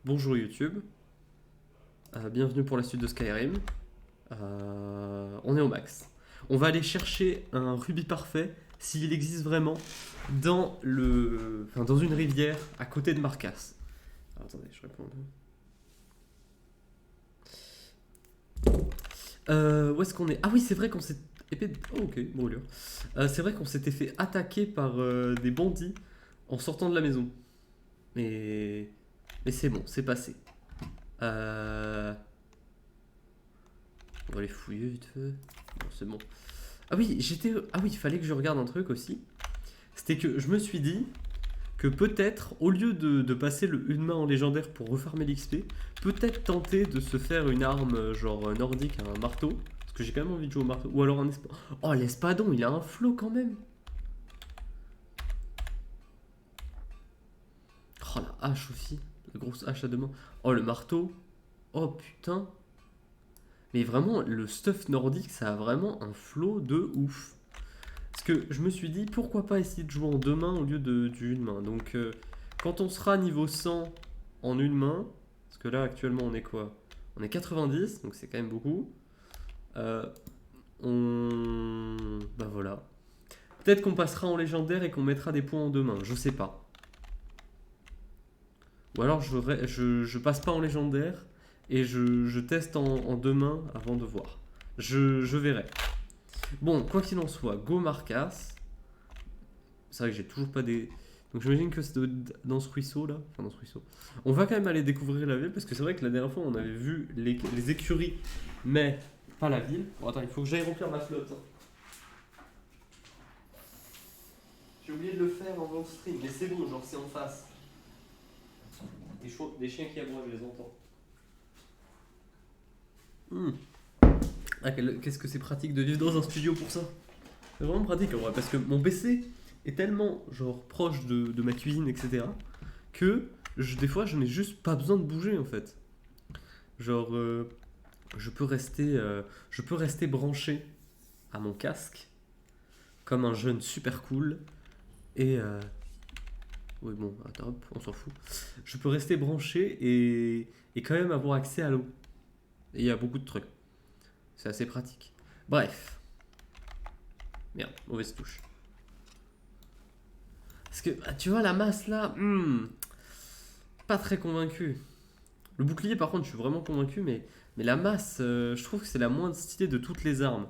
Bonjour YouTube, bienvenue pour la suite de Skyrim. On est au max. On va aller chercher un rubis parfait, s'il existe vraiment, dans une rivière à côté de Marcas. Alors, attendez, je réponds. Où est-ce qu'on est? Ah oui, c'est vrai qu'on s'est... Oh, ok, brûlure. C'est vrai qu'on s'était fait attaquer par des bandits en sortant de la maison. Mais... Mais c'est bon, c'est passé. Euh... On va les fouiller vite fait. Bon, c'est bon. Ah oui, Ah oui, il fallait que je regarde un truc aussi. C'était que je me suis dit que peut-être, au lieu de passer une main en légendaire pour refarmer l'XP, peut-être tenter de se faire une arme genre nordique, un marteau. Parce que j'ai quand même envie de jouer au marteau. Ou alors un espadon. Oh, l'espadon, il a un flow quand même. Oh, la hache aussi. La grosse hache à deux mains. Oh, le marteau. Oh, putain. Mais vraiment, le stuff nordique, ça a vraiment un flow de ouf. Parce que je me suis dit, pourquoi pas essayer de jouer en deux mains au lieu d'une main. Donc, quand on sera niveau 100 en une main, parce que là, actuellement, on est quoi? On est 90, donc c'est quand même beaucoup. Euh, Bah voilà. Peut-être qu'on passera en légendaire et qu'on mettra des points en deux mains, je sais pas. Ou alors je passe pas en légendaire et je teste en deux mains avant de voir. Je verrai. Bon, quoi qu'il en soit, go Marcas. C'est vrai que j'ai toujours pas des. Donc j'imagine que c'est dans ce ruisseau là. Enfin, dans ce ruisseau. On va quand même aller découvrir la ville parce que c'est vrai que la dernière fois on avait vu les écuries, mais pas la ville. Bon, attends, il faut que j'aille remplir ma flotte. J'ai oublié de le faire en vlog stream, mais c'est bon, genre c'est en face. Des chiens qui aboient, je les entends. Hmm. Ah, qu'est-ce que c'est pratique de vivre dans un studio pour ça. C'est vraiment pratique en vrai, parce que mon PC est tellement genre proche de ma cuisine, etc. que des fois je n'ai juste pas besoin de bouger en fait. Genre je peux rester branché à mon casque comme un jeune super cool et oui bon attends hop, on s'en fout. Je peux rester branché et quand même avoir accès à l'eau. Et il y a beaucoup de trucs. C'est assez pratique. Bref. Merde, mauvaise touche. Parce que tu vois la masse là, pas très convaincu. Le bouclier, par contre, je suis vraiment convaincu, mais la masse, je trouve que c'est la moins stylée de toutes les armes.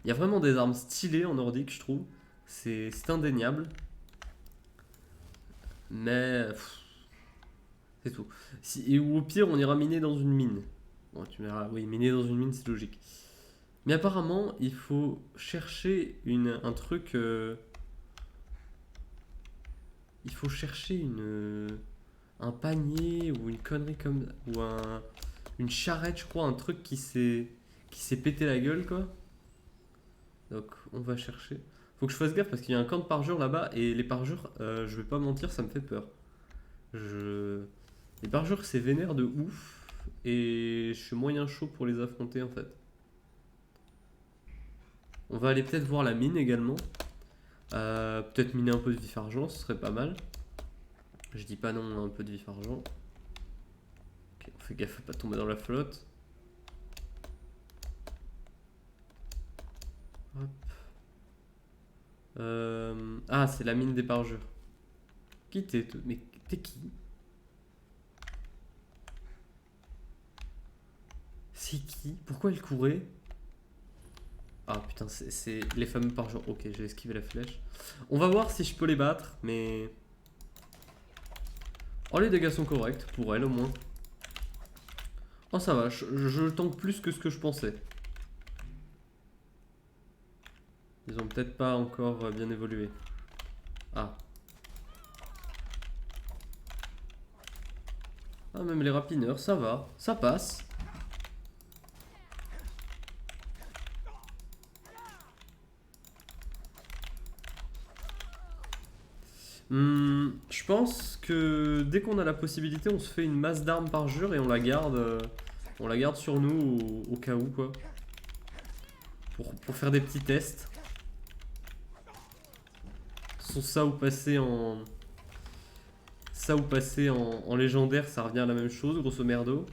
Il y a vraiment des armes stylées en nordique, je trouve. C'est indéniable. Mais. C'est tout. Ou au pire, on ira miner dans une mine. Bon, tu me diras, oui, miner dans une mine, c'est logique. Mais apparemment, il faut chercher un truc. Il faut chercher un panier ou une connerie comme. Ou une charrette, je crois, un truc qui s'est pété la gueule, quoi. Donc, on va chercher. Faut que je fasse gaffe parce qu'il y a un camp de parjure là-bas et les parjures, je vais pas mentir, ça me fait peur. Je... Les parjures, c'est vénère de ouf et je suis moyen chaud pour les affronter en fait. On va aller peut-être voir la mine également. Peut-être miner un peu de vif argent, ce serait pas mal. Je dis pas non à un peu de vif argent. Ok, on fait gaffe à pas tomber dans la flotte. Hop. Ah, c'est la mine des parjures. Qui t'es? Mais t'es qui? C'est qui? Pourquoi elle courait? Ah putain, c'est les fameux parjures. Ok, j'ai esquivé la flèche. On va voir si je peux les battre, mais... Oh, les dégâts sont corrects, pour elle au moins. Oh, ça va, je tank plus que ce que je pensais. Ils ont peut-être pas encore bien évolué. Ah. Ah, même les rapineurs, ça va, ça passe. Je pense que dès qu'on a la possibilité, on se fait une masse d'armes par jour et on la garde sur nous au cas où quoi. Pour faire des petits tests. Sans ça ou passer en... Ça ou passer en légendaire, ça revient à la même chose, grosso merdo.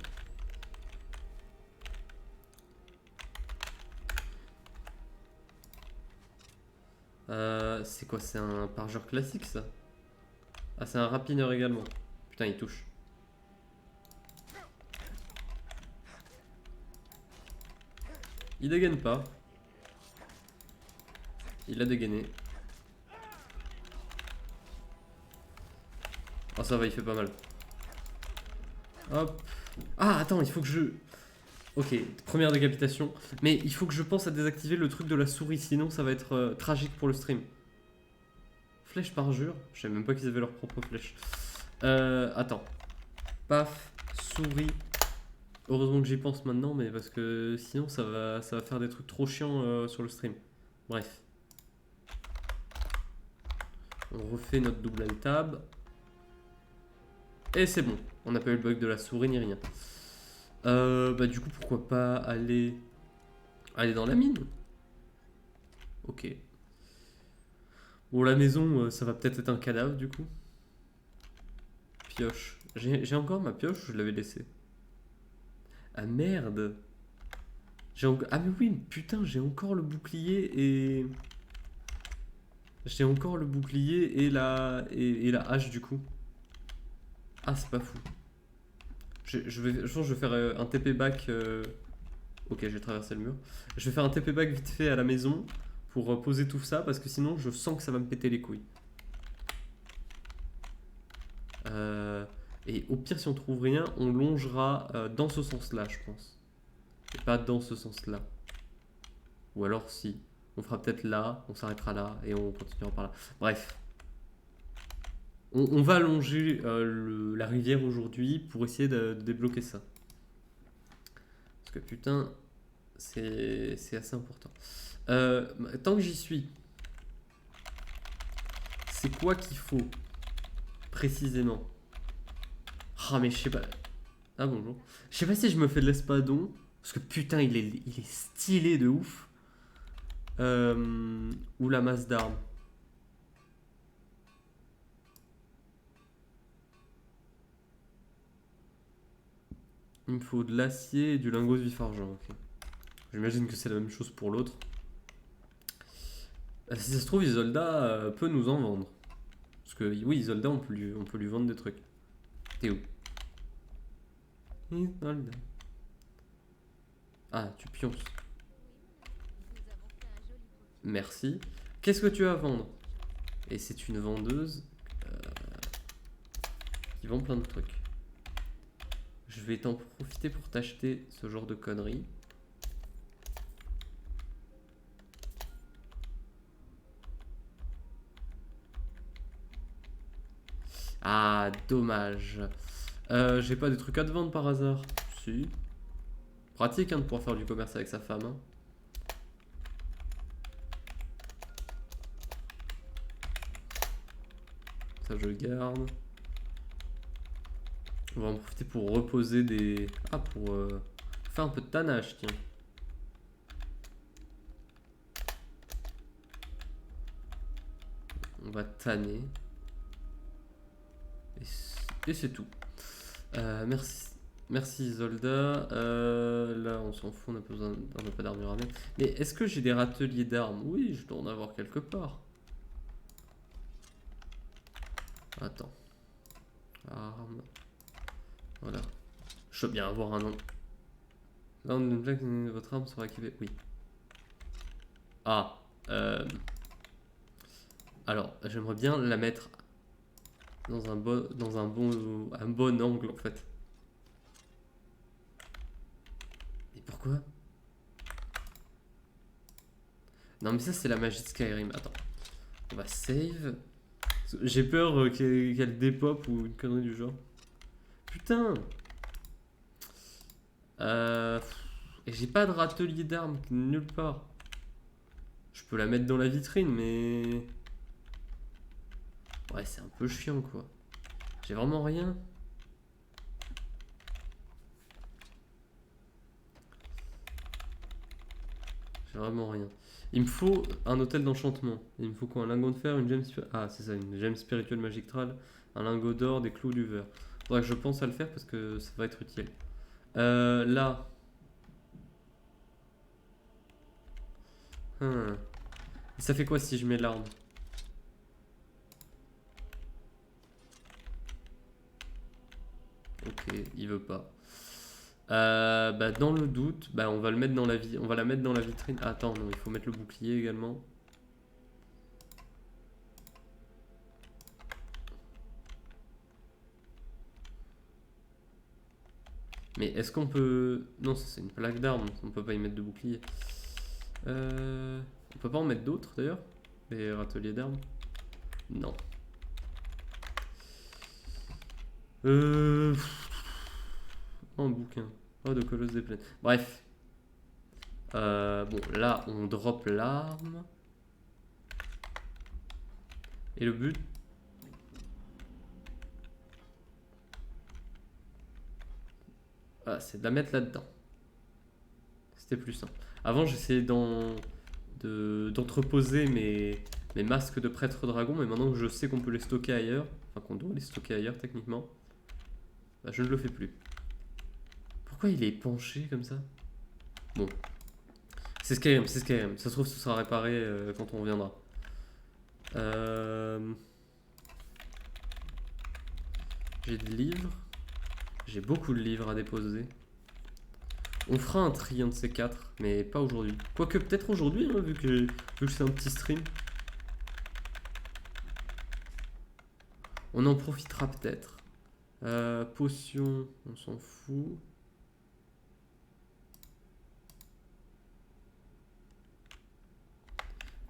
C'est quoi? C'est un parjure classique ça? Ah, c'est un rapineur également. Putain, il touche. Il dégaine pas. Il a dégainé. Ah, ça va, il fait pas mal. Hop. Ah, attends, il faut que je... Ok, première décapitation. Mais il faut que je pense à désactiver le truc de la souris, sinon ça va être tragique pour le stream. Flèche parjure? Je savais même pas qu'ils avaient leur propre flèche. Attends. Paf, souris. Heureusement que j'y pense maintenant, mais parce que sinon ça va faire des trucs trop chiants sur le stream. Bref. On refait notre double alt tab. Et c'est bon. On n'a pas eu le bug de la souris ni rien. Bah du coup pourquoi pas aller dans la mine. Ok. Bon, la maison, ça va peut-être être un cadavre du coup. Pioche. J'ai encore ma pioche ou je l'avais laissée? Ah merde. Ah mais oui, putain, j'ai encore le bouclier et... J'ai encore le bouclier et la hache du coup. Ah, c'est pas fou. Je pense que je vais faire un TP back. Ok, j'ai traversé le mur. Je vais faire un TP back vite fait à la maison pour poser tout ça parce que sinon je sens que ça va me péter les couilles. Et au pire, si on trouve rien, on longera dans ce sens-là, je pense. Et pas dans ce sens-là. Ou alors si. On fera peut-être là, on s'arrêtera là et on continuera par là. Bref. On va allonger la rivière aujourd'hui pour essayer de débloquer ça. Parce que putain, c'est assez important. Tant que j'y suis, c'est quoi qu'il faut précisément? Ah mais je sais pas. Ah bonjour. Je sais pas si je me fais de l'espadon. Parce que putain, il est stylé de ouf. Ou la masse d'armes. Il me faut de l'acier et du lingot de vif-argent. Okay. J'imagine que c'est la même chose pour l'autre. Si ça se trouve, Isolda peut nous en vendre. Parce que oui, Isolda, on peut lui vendre des trucs. T'es où? Isolda. Ah, tu pionces. Merci. Qu'est-ce que tu as à vendre? Et c'est une vendeuse qui vend plein de trucs. Je vais t'en profiter pour t'acheter ce genre de conneries. Ah, dommage. J'ai pas des trucs à te vendre par hasard? Si. Pratique hein, de pouvoir faire du commerce avec sa femme. Hein. Ça, je le garde. On va en profiter pour reposer des... Ah, pour faire un peu de tannage, tiens. On va tanner. Et c'est tout. Merci. Merci Isolda. Là, on s'en fout, on n'a pas d'armure à mettre. Mais est-ce que j'ai des râteliers d'armes? Oui, je dois en avoir quelque part. Attends. Armes. Voilà. Je veux bien avoir un nom. Là, on nous que votre arme sera équipée. Oui. Ah. Alors, j'aimerais bien la mettre dans un bon angle en fait. Et pourquoi? Non mais ça c'est la magie de Skyrim. Attends. On va save. J'ai peur qu'elle dépop ou une connerie du genre. Putain. Et j'ai pas de râtelier d'armes nulle part. Je peux la mettre dans la vitrine mais... Ouais c'est un peu chiant quoi. J'ai vraiment rien. J'ai vraiment rien. Il me faut un hôtel d'enchantement. Il me faut quoi? Un lingot de fer, une gemme... Ah c'est ça, une gemme spirituelle magistrale. Un lingot d'or, des clous, du verre. Faudrait que je pense à le faire parce que ça va être utile. Là. Hmm. Ça fait quoi si je mets l'arme? Ok, il veut pas. Bah dans le doute, bah on va le mettre dans la vie, on va la mettre dans la vitrine. Attends, non, il faut mettre le bouclier également. Mais est-ce qu'on peut... Non, ça c'est une plaque d'armes, on peut pas y mettre de bouclier. On peut pas en mettre d'autres d'ailleurs? Les râteliers d'armes? Non. Un bouquin. Oh, de Colosse des Plaines. Bref. Bon, là, on drop l'arme. Et le but... Ah, c'est de la mettre là-dedans. C'était plus simple. Avant, j'essayais d'entreposer mes masques de prêtre dragon, mais maintenant que je sais qu'on peut les stocker ailleurs, enfin qu'on doit les stocker ailleurs techniquement, bah, je ne le fais plus. Pourquoi il est penché comme ça? Bon, c'est Skyrim, c'est Skyrim. Ça se trouve, ce sera réparé quand on reviendra. J'ai des livres. J'ai beaucoup de livres à déposer. On fera un tri, un de ces quatre, mais pas aujourd'hui. Quoique peut-être aujourd'hui, hein, vu que c'est un petit stream. On en profitera peut-être. Potion, on s'en fout.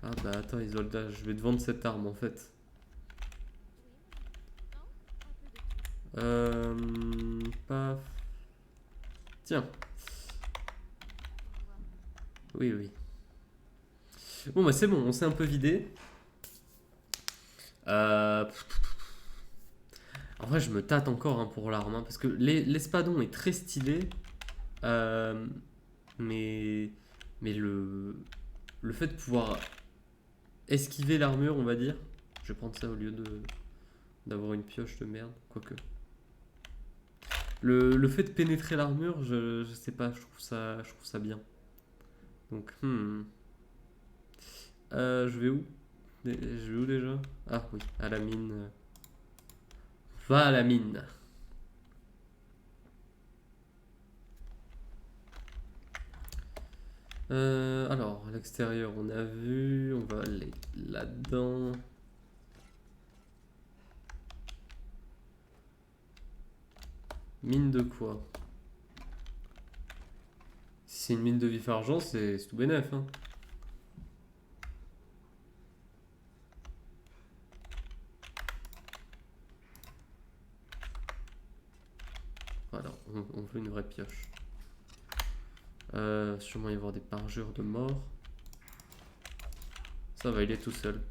Ah bah attends Isolda, je vais te vendre cette arme en fait. Paf. Tiens. Oui, oui. Bon bah c'est bon, on s'est un peu vidé. En vrai, je me tâte encore hein, pour l'arme, hein, parce que l'espadon est très stylé, euh, mais, mais le fait de pouvoir esquiver l'armure, on va dire, je vais prendre ça au lieu d'avoir une pioche de merde, quoique. Le fait de pénétrer l'armure, je sais pas, je trouve ça bien. Donc, je vais où? Je vais où déjà? Ah oui, à la mine. Va à la mine. Alors, à l'extérieur, on a vu. On va aller là-dedans. Mine de quoi? Si c'est une mine de vif argent, c'est tout bénef, hein. Voilà, on veut une vraie pioche. Sûrement y avoir des parjures de mort. Ça va, il est tout seul.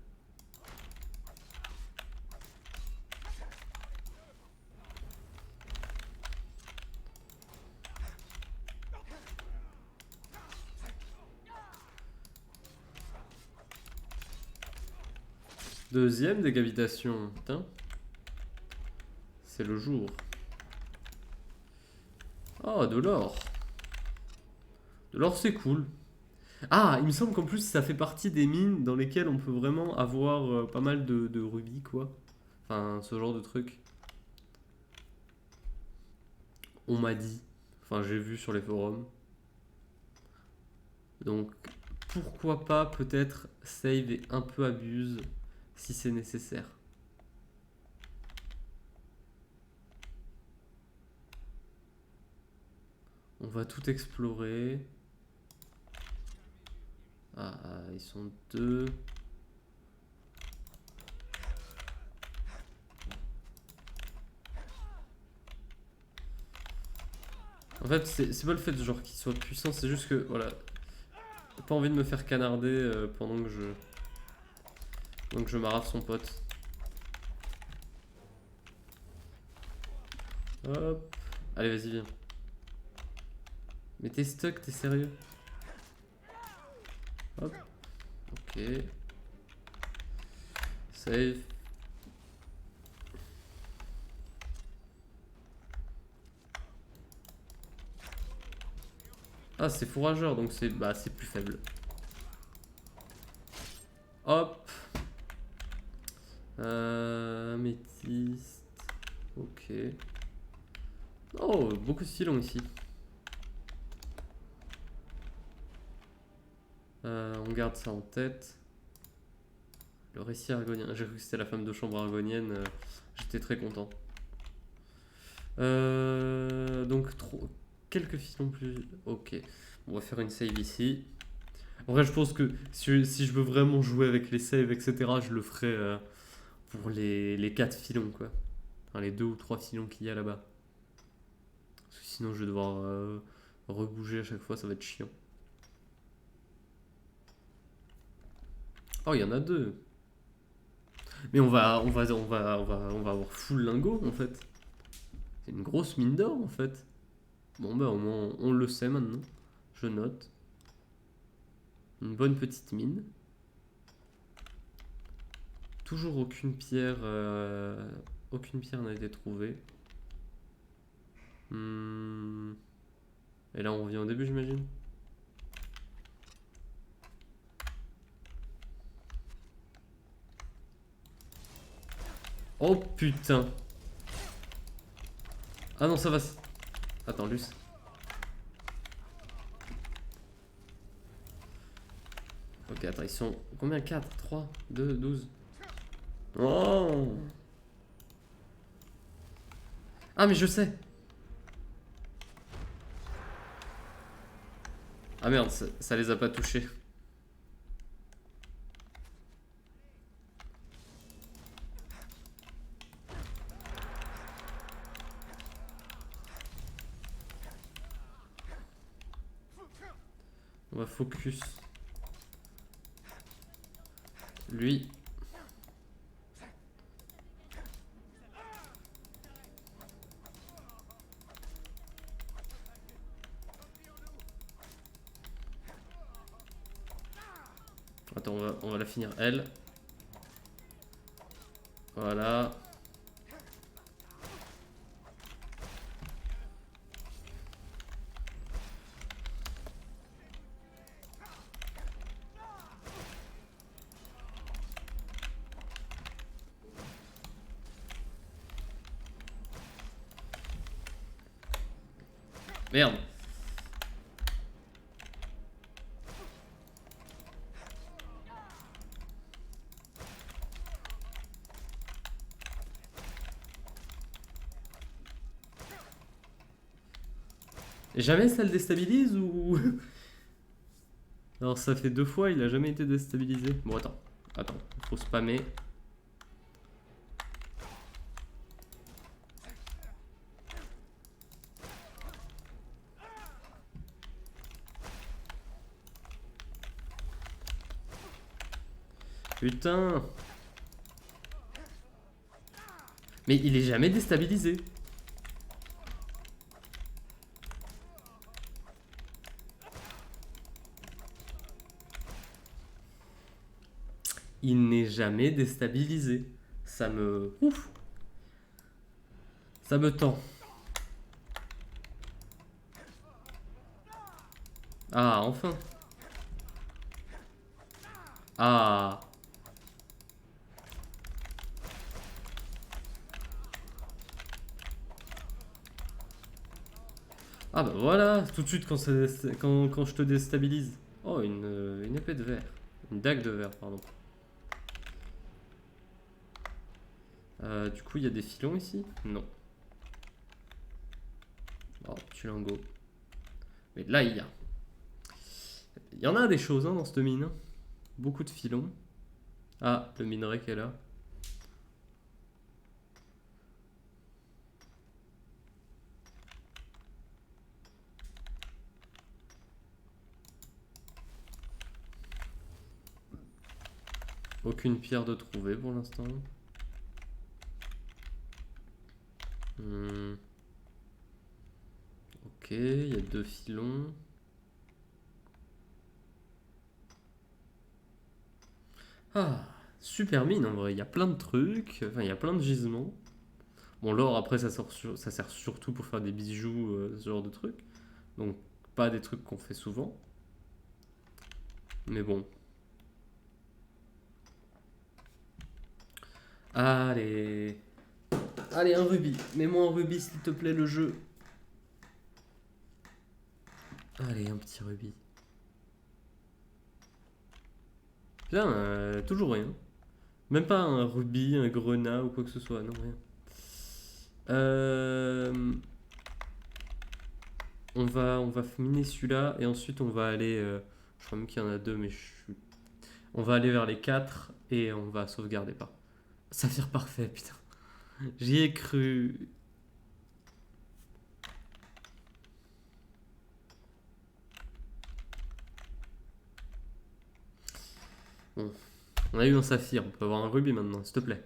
Deuxième décapitation. Putain. C'est le jour. Oh, de l'or. De l'or, c'est cool. Ah, il me semble qu'en plus, ça fait partie des mines dans lesquelles on peut vraiment avoir pas mal de rubis, quoi. Enfin, ce genre de truc. On m'a dit. Enfin, j'ai vu sur les forums. Donc, pourquoi pas peut-être save et un peu abuse si c'est nécessaire. On va tout explorer. Ah, ils sont deux. En fait, c'est pas le fait genre qu'ils soient puissants, c'est juste que voilà, j'ai pas envie de me faire canarder pendant que je m'arrache son pote. Hop, allez vas-y viens. Mais t'es stuck, t'es sérieux? Hop, ok. Save. Ah, c'est fourrageur, donc c'est c'est plus faible. Hop. Améthyste. Ok. Oh, beaucoup de filons ici. On garde ça en tête. Le récit argonien. J'ai cru que c'était la femme de chambre argonienne. J'étais très content. Donc, quelques filons plus. Ok. On va faire une save ici. En vrai, je pense que si je veux vraiment jouer avec les saves, etc., je le ferai pour les 4 filons, quoi. Enfin, les 2 ou 3 filons qu'il y a là-bas. Parce que sinon, je vais devoir rebouger à chaque fois, ça va être chiant. Oh, il y en a 2. Mais on va avoir full lingot en fait. C'est une grosse mine d'or en fait. Bon bah au moins on le sait maintenant. Je note. Une bonne petite mine. Toujours aucune pierre n'a été trouvée. Et là on revient au début j'imagine. Oh putain. Ah non ça va. Attends Luce. Ok attends ils sont combien? 4, 3, 2, 12. Oh. Ah mais je sais. Ah merde ça les a pas touchés. On va focus. Lui. Attends, on va la finir elle. Voilà. Merde. Et jamais ça le déstabilise ou... Alors ça fait 2 fois, il a jamais été déstabilisé. Bon attends, faut spammer. Putain. Mais il est jamais déstabilisé. Il n'est jamais déstabilisé. Ça me... Ouf. Ça me tend. Ah, enfin. Ah. Ah bah voilà, tout de suite quand je te déstabilise. Oh, une épée de verre. Une dague de verre, pardon. Du coup, il y a des filons ici? Non. Oh, petit lingot. Mais là, il y a. Il y en a des choses dans cette mine. Beaucoup de filons. Ah, le minerai qui est là. Aucune pierre de trouver pour l'instant. Ok, il y a 2 filons. Ah, super mine en vrai. Il y a plein de trucs. Enfin, il y a plein de gisements. Bon, l'or après ça sert surtout pour faire des bijoux, ce genre de trucs. Donc pas des trucs qu'on fait souvent. Mais bon. Allez. Allez, un rubis. Mets-moi un rubis, s'il te plaît, le jeu. Allez, un petit rubis. Putain, toujours rien. Même pas un rubis, un grenat ou quoi que ce soit, non, rien. On va miner celui-là et ensuite on va aller. Je crois même qu'il y en a deux, mais on va aller vers les 4 et on va sauvegarder pas. Saphir parfait, putain. J'y ai cru. Bon, on a eu un saphir, on peut avoir un rubis maintenant, s'il te plaît.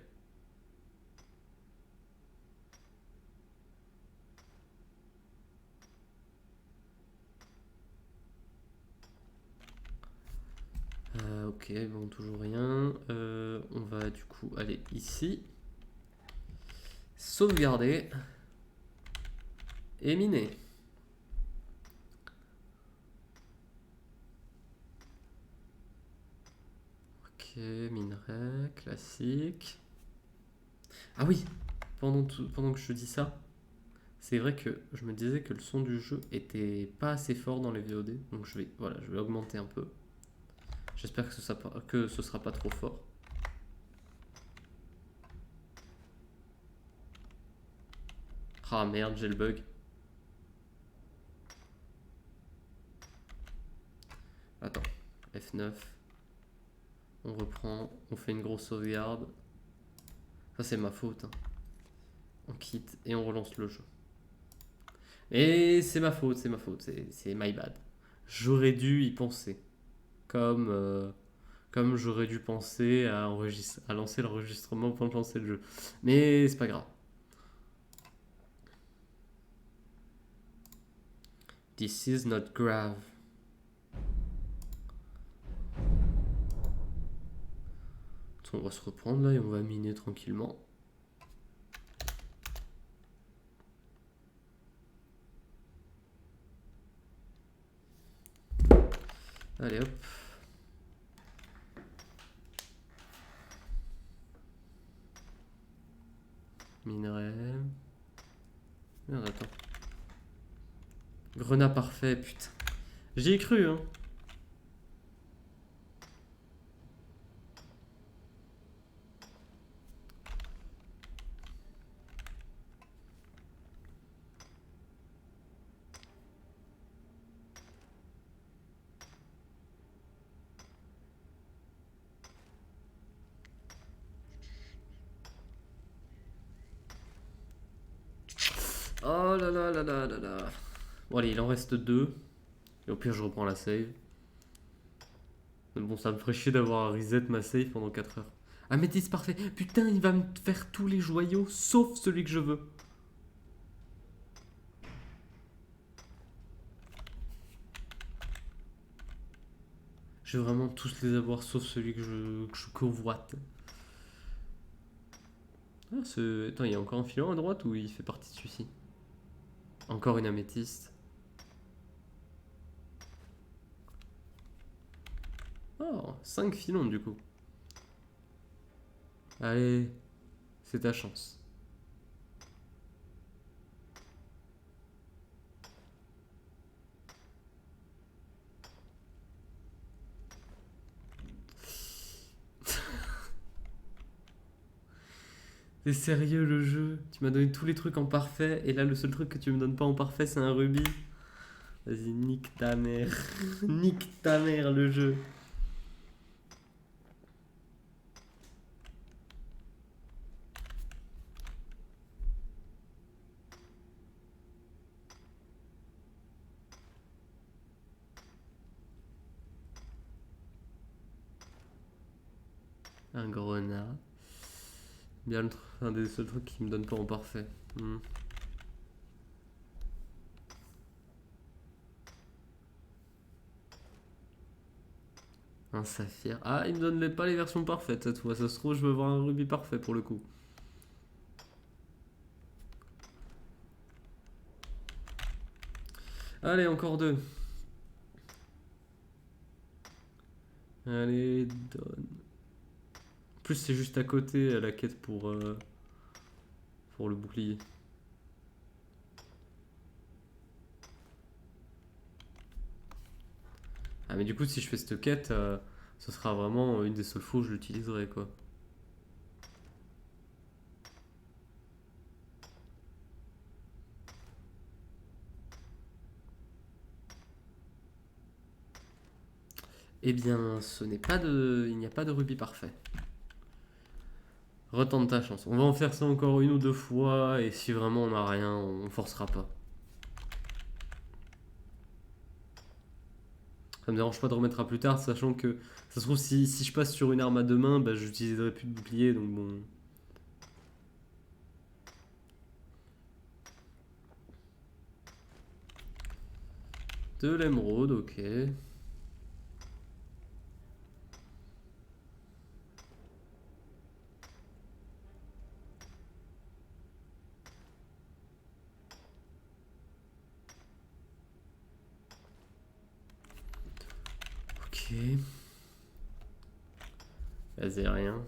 Ok, bon, toujours rien. On va du coup aller ici. Sauvegarder. Et miner. Ok, minerai, classique. Ah oui, pendant que je te dis ça, c'est vrai que je me disais que le son du jeu était pas assez fort dans les VOD. Donc je vais augmenter un peu. J'espère que ce sera pas trop fort. Ah merde, j'ai le bug. Attends, F9. On reprend, on fait une grosse sauvegarde. Ça c'est ma faute, hein. On quitte et on relance le jeu. Et c'est ma faute, c'est my bad. J'aurais dû y penser. Comme j'aurais dû penser à lancer l'enregistrement pour lancer le jeu. Mais c'est pas grave. This is not grave. On va se reprendre là et on va miner tranquillement. Allez hop. Minerai. Merde, attends. Grenat parfait, putain. J'y ai cru, hein. Oh là là là là là là. Bon allez, il en reste 2. Et au pire, je reprends la save. Mais bon, ça me ferait chier d'avoir à reset ma save pendant 4 heures. Améthyste parfait. Putain, il va me faire tous les joyaux, sauf celui que je veux. Je vais vraiment tous les avoir, sauf celui que je convoite. Ah, attends, il y a encore un filon à droite ou il fait partie de celui-ci? Encore une améthyste. Oh, 5 filons du coup. Allez, c'est ta chance. T'es sérieux le jeu? Tu m'as donné tous les trucs en parfait et là le seul truc que tu me donnes pas en parfait c'est un rubis. Vas-y, nique ta mère. Nique ta mère le jeu. Un grenat. Bien un des seuls trucs qui me donne pas en parfait. Un saphir. Ah, il me donne pas les versions parfaites cette fois. Ça se trouve, je veux voir un rubis parfait pour le coup. Allez, encore 2. Allez, donne. En plus, c'est juste à côté la quête pour le bouclier. Ah, mais du coup, si je fais cette quête, ce sera vraiment une des seules fois où je l'utiliserai, quoi. Eh bien, ce n'est pas de... il n'y a pas de rubis parfait. Retente ta chance. On va en faire ça encore une ou deux fois, et si vraiment on n'a rien, on forcera pas. Ça me dérange pas de remettre à plus tard, sachant que ça se trouve si je passe sur une arme à deux mains, bah j'utiliserai plus de bouclier, donc bon. De l'émeraude, ok. Ok. Vas-y, rien.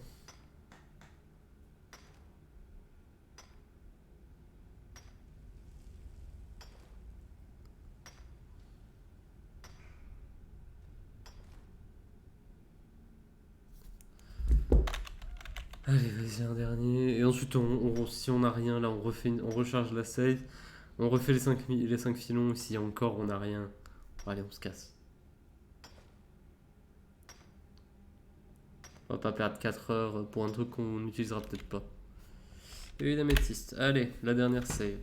Allez, vas-y, un dernier. Et ensuite, si on n'a rien, là, on recharge la save. On refait les 5 filons. Si encore on n'a rien, allez, on se casse. On va pas perdre 4 heures pour un truc qu'on n'utilisera peut-être pas. Et une améthyste. Allez, la dernière save. Et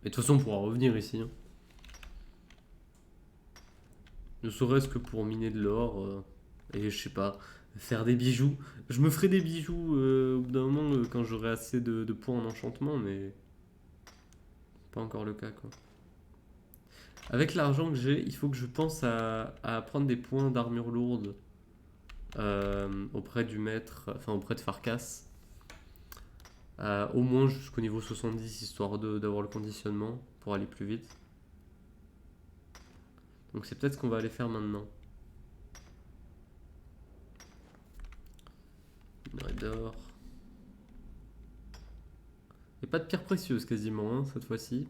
de toute façon, on pourra revenir ici, hein. Ne serait-ce que pour miner de l'or. Et je sais pas, faire des bijoux. Je me ferai des bijoux au bout d'un moment quand j'aurai assez de points en enchantement, mais pas encore le cas, quoi. Avec l'argent que j'ai, il faut que je pense à prendre des points d'armure lourde auprès du maître, enfin auprès de Farkas. Au moins jusqu'au niveau 70, histoire d'avoir le conditionnement pour aller plus vite. Donc c'est peut-être ce qu'on va aller faire maintenant. Minerai d'or. Et pas de pierre précieuse quasiment, hein, cette fois-ci.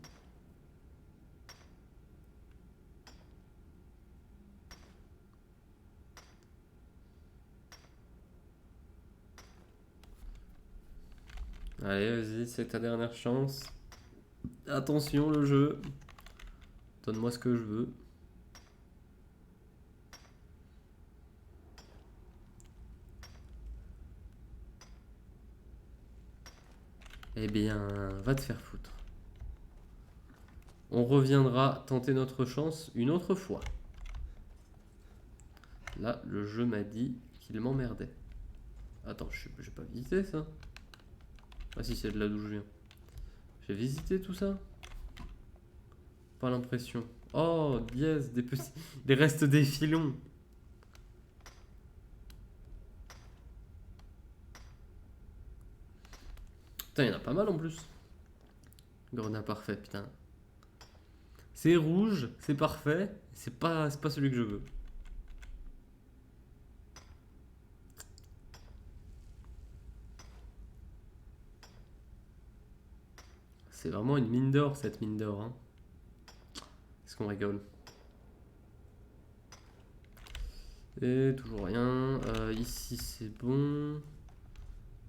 Allez, vas-y, c'est ta dernière chance. Attention le jeu. Donne-moi ce que je veux. Eh bien, va te faire foutre. On reviendra tenter notre chance une autre fois. Là, le jeu m'a dit qu'il m'emmerdait. Attends, j'ai pas visité ça. Ah si, c'est de là d'où je viens. J'ai visité tout ça. Pas l'impression. Oh, yes, des petits... des restes des filons. Putain, il y en a pas mal en plus. Grenat parfait, putain. C'est rouge, c'est parfait. C'est pas celui que je veux. C'est vraiment une mine d'or, cette mine d'or, hein. Est-ce qu'on rigole? Et toujours rien. Ici, c'est bon.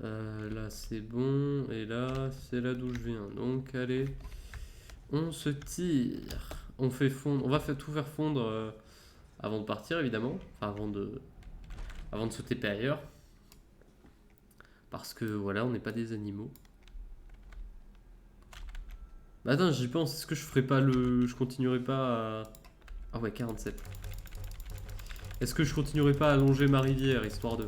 Là, c'est bon. Et là, c'est là d'où je viens. Donc, allez, on se tire. On fait fondre. On va tout faire fondre avant de partir, évidemment. Enfin, avant de se taper ailleurs. Parce que voilà, on n'est pas des animaux. Bah attends, j'y pense. Est-ce que je ferai pas le. Je continuerai pas à. Ah ouais, 47. Est-ce que je continuerai pas à longer ma rivière, histoire de.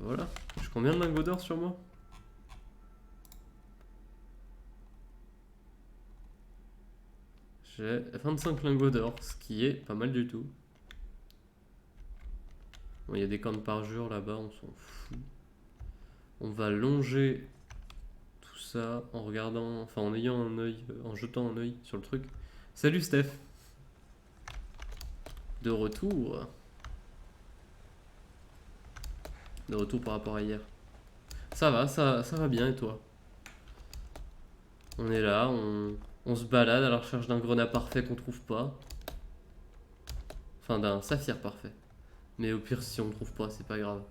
Voilà. J'ai combien de lingots d'or sur moi? J'ai 25 lingots d'or, ce qui est pas mal du tout. Bon, il y a des cornes par jour là-bas, on s'en fout. On va longer tout ça en regardant, enfin en ayant un œil, en jetant un œil sur le truc. Salut Steph. De retour. De retour par rapport à hier. Ça va, ça va bien et toi? On est là, on se balade à la recherche d'un grenat parfait qu'on trouve pas. Enfin, d'un saphir parfait. Mais au pire, si on trouve pas, c'est pas grave.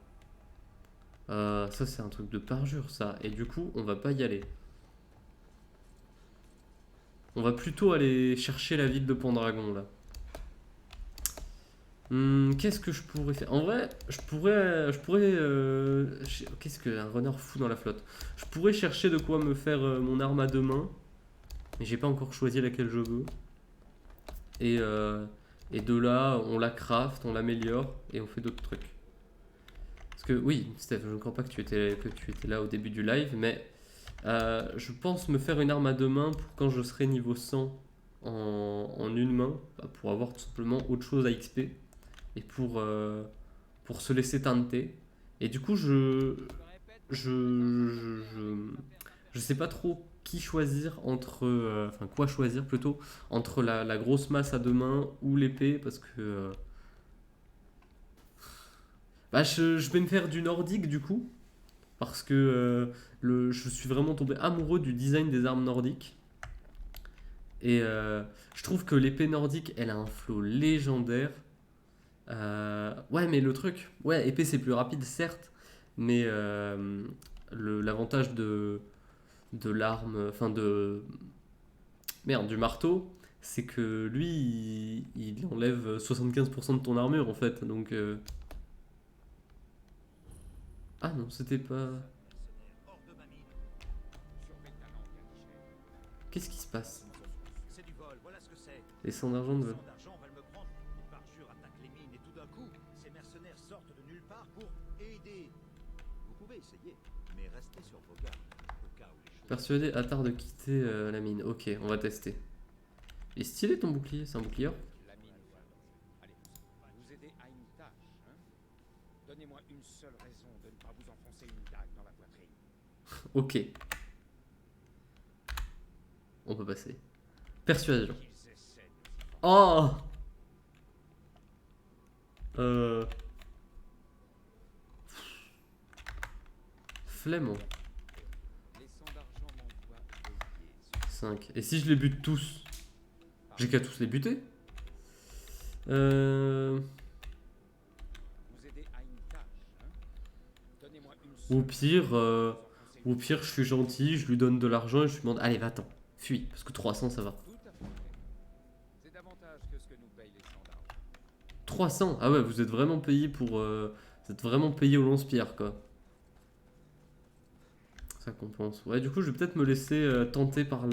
Ça, c'est un truc de parjure, ça. Et du coup, on va pas y aller. On va plutôt aller chercher la ville de Pendragon, là. Qu'est-ce que je pourrais faire? En vrai, qu'est-ce qu'un renard fou dans la flotte? Je pourrais chercher de quoi me faire mon arme à deux mains. Mais j'ai pas encore choisi laquelle je veux. Et, euh, et de là, on la craft, on l'améliore et on fait d'autres trucs. Parce que oui, Steph, je ne crois pas que tu étais là au début du live, mais je pense me faire une arme à deux mains pour quand je serai niveau 100 en une main, bah, pour avoir tout simplement autre chose à XP et pour se laisser teinter. Et du coup, je sais pas trop qui choisir entre, enfin quoi choisir plutôt, entre la grosse masse à deux mains ou l'épée, parce que bah, je vais me faire du nordique du coup, parce que je suis vraiment tombé amoureux du design des armes nordiques. Et je trouve que l'épée nordique, elle a un flow légendaire. Ouais, mais le truc, ouais, épée c'est plus rapide, certes, mais l'avantage de l'arme, enfin de. Merde, du marteau, c'est que lui, il enlève 75% de ton armure en fait, donc. Ah non, c'était pas. Qu'est-ce qui se passe? C'est du vol, voilà ce que c'est. Les 100 d'argent de Les vol. 100 d'argent veulent me prendre. Les parjures attaquent les mines et tout d'un coup, ces mercenaires sortent de nulle part pour aider. Vous pouvez essayer, mais restez sur vos gardes, au cas où les choses... Persuadé Attar de quitter la mine. Ok, on va tester. Il est stylé ton bouclier, c'est un bouclier or? La mine, voilà. Allez, vous aider à une tâche, hein. Donnez-moi une seule raison de ne pas vous enfoncer une dague dans la poitrine. Ok, on peut passer. Persuasion. Qu'ils essaient de vous y Oh Euh. Flemmant. Les 100 d'argent m'envoient veiller sur 5. Et si je les bute tous? J'ai qu'à tous les buter. vous aider à une tâche, hein. Donnez-moi une seule Au pire, raison de vous enfoncer au une pire, je suis gentil, je lui donne de l'argent et je lui demande allez, va-t'en, fuis, parce que 300 ça va. Tout à fait. C'est davantage que ce que nous payent les 100 d'argent. 300? Ah ouais, vous êtes vraiment payé pour. Vous êtes vraiment payé au lance-pierre quoi. Ça compense. Ouais, du coup, je vais peut-être me laisser tenter par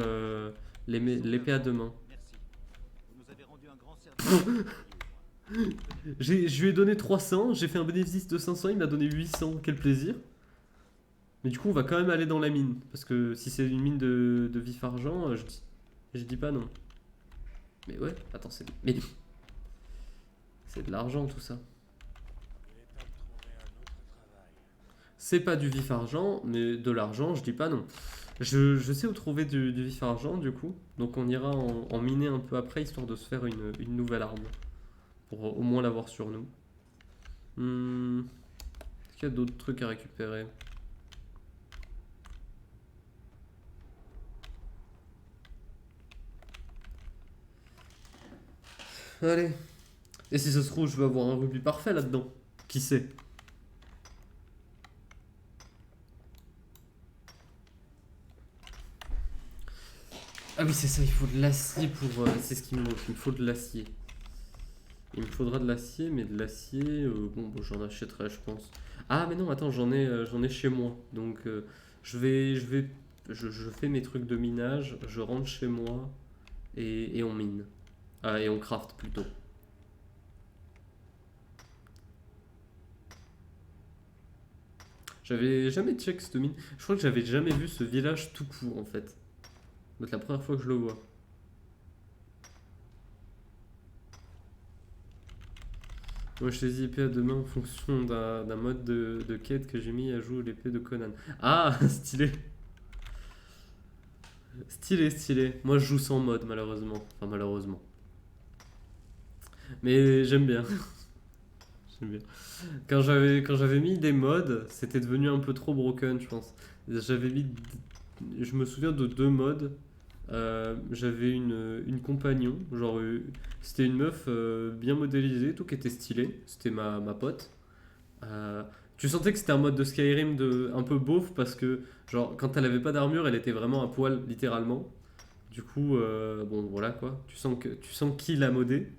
l'épée à deux mains. Merci. Vous nous avez rendu un grand service. Je lui ai donné 300, j'ai fait un bénéfice de 500, il m'a donné 800, quel plaisir. Mais du coup, on va quand même aller dans la mine. Parce que si c'est une mine de vif argent, je dis pas non. Mais ouais, attends, c'est de l'argent tout ça. C'est pas du vif argent, mais de l'argent, je dis pas non. Je sais où trouver du vif argent du coup. Donc on ira en miner un peu après, histoire de se faire une nouvelle arme. Pour au moins l'avoir sur nous. Est-ce qu'il y a d'autres trucs à récupérer? Allez. Et si ça se trouve, je vais avoir un rubis parfait là-dedans. Qui sait? Ah oui, c'est ça, il faut de l'acier pour... c'est ce qui me manque, il me faut de l'acier. Il me faudra de l'acier, mais de l'acier... bon, j'en achèterai, je pense. Ah, mais non, attends, j'en ai chez moi. Donc, je fais mes trucs de minage, je rentre chez moi et on mine. Ah, et on craft plutôt. J'avais jamais check cette mine. Je crois que j'avais jamais vu ce village tout court en fait. C'est la première fois que je le vois. Moi je saisis épée à deux mains en fonction d'un mode de quête que j'ai mis à jour l'épée de Conan. Ah, stylé. Stylé, stylé. Moi je joue sans mode malheureusement. Enfin malheureusement. Mais j'aime bien. J'aime bien. Quand j'avais mis des mods, c'était devenu un peu trop broken, je pense. J'avais mis. Je me souviens de 2 mods. J'avais une compagnon, genre c'était une meuf bien modélisée, tout qui était stylée. C'était ma pote. Euh, Tu sentais que c'était un mode de Skyrim un peu beauf parce que, genre, quand elle avait pas d'armure, elle était vraiment à poil, littéralement. Du coup, bon, voilà quoi. Tu sens qui l'a modé.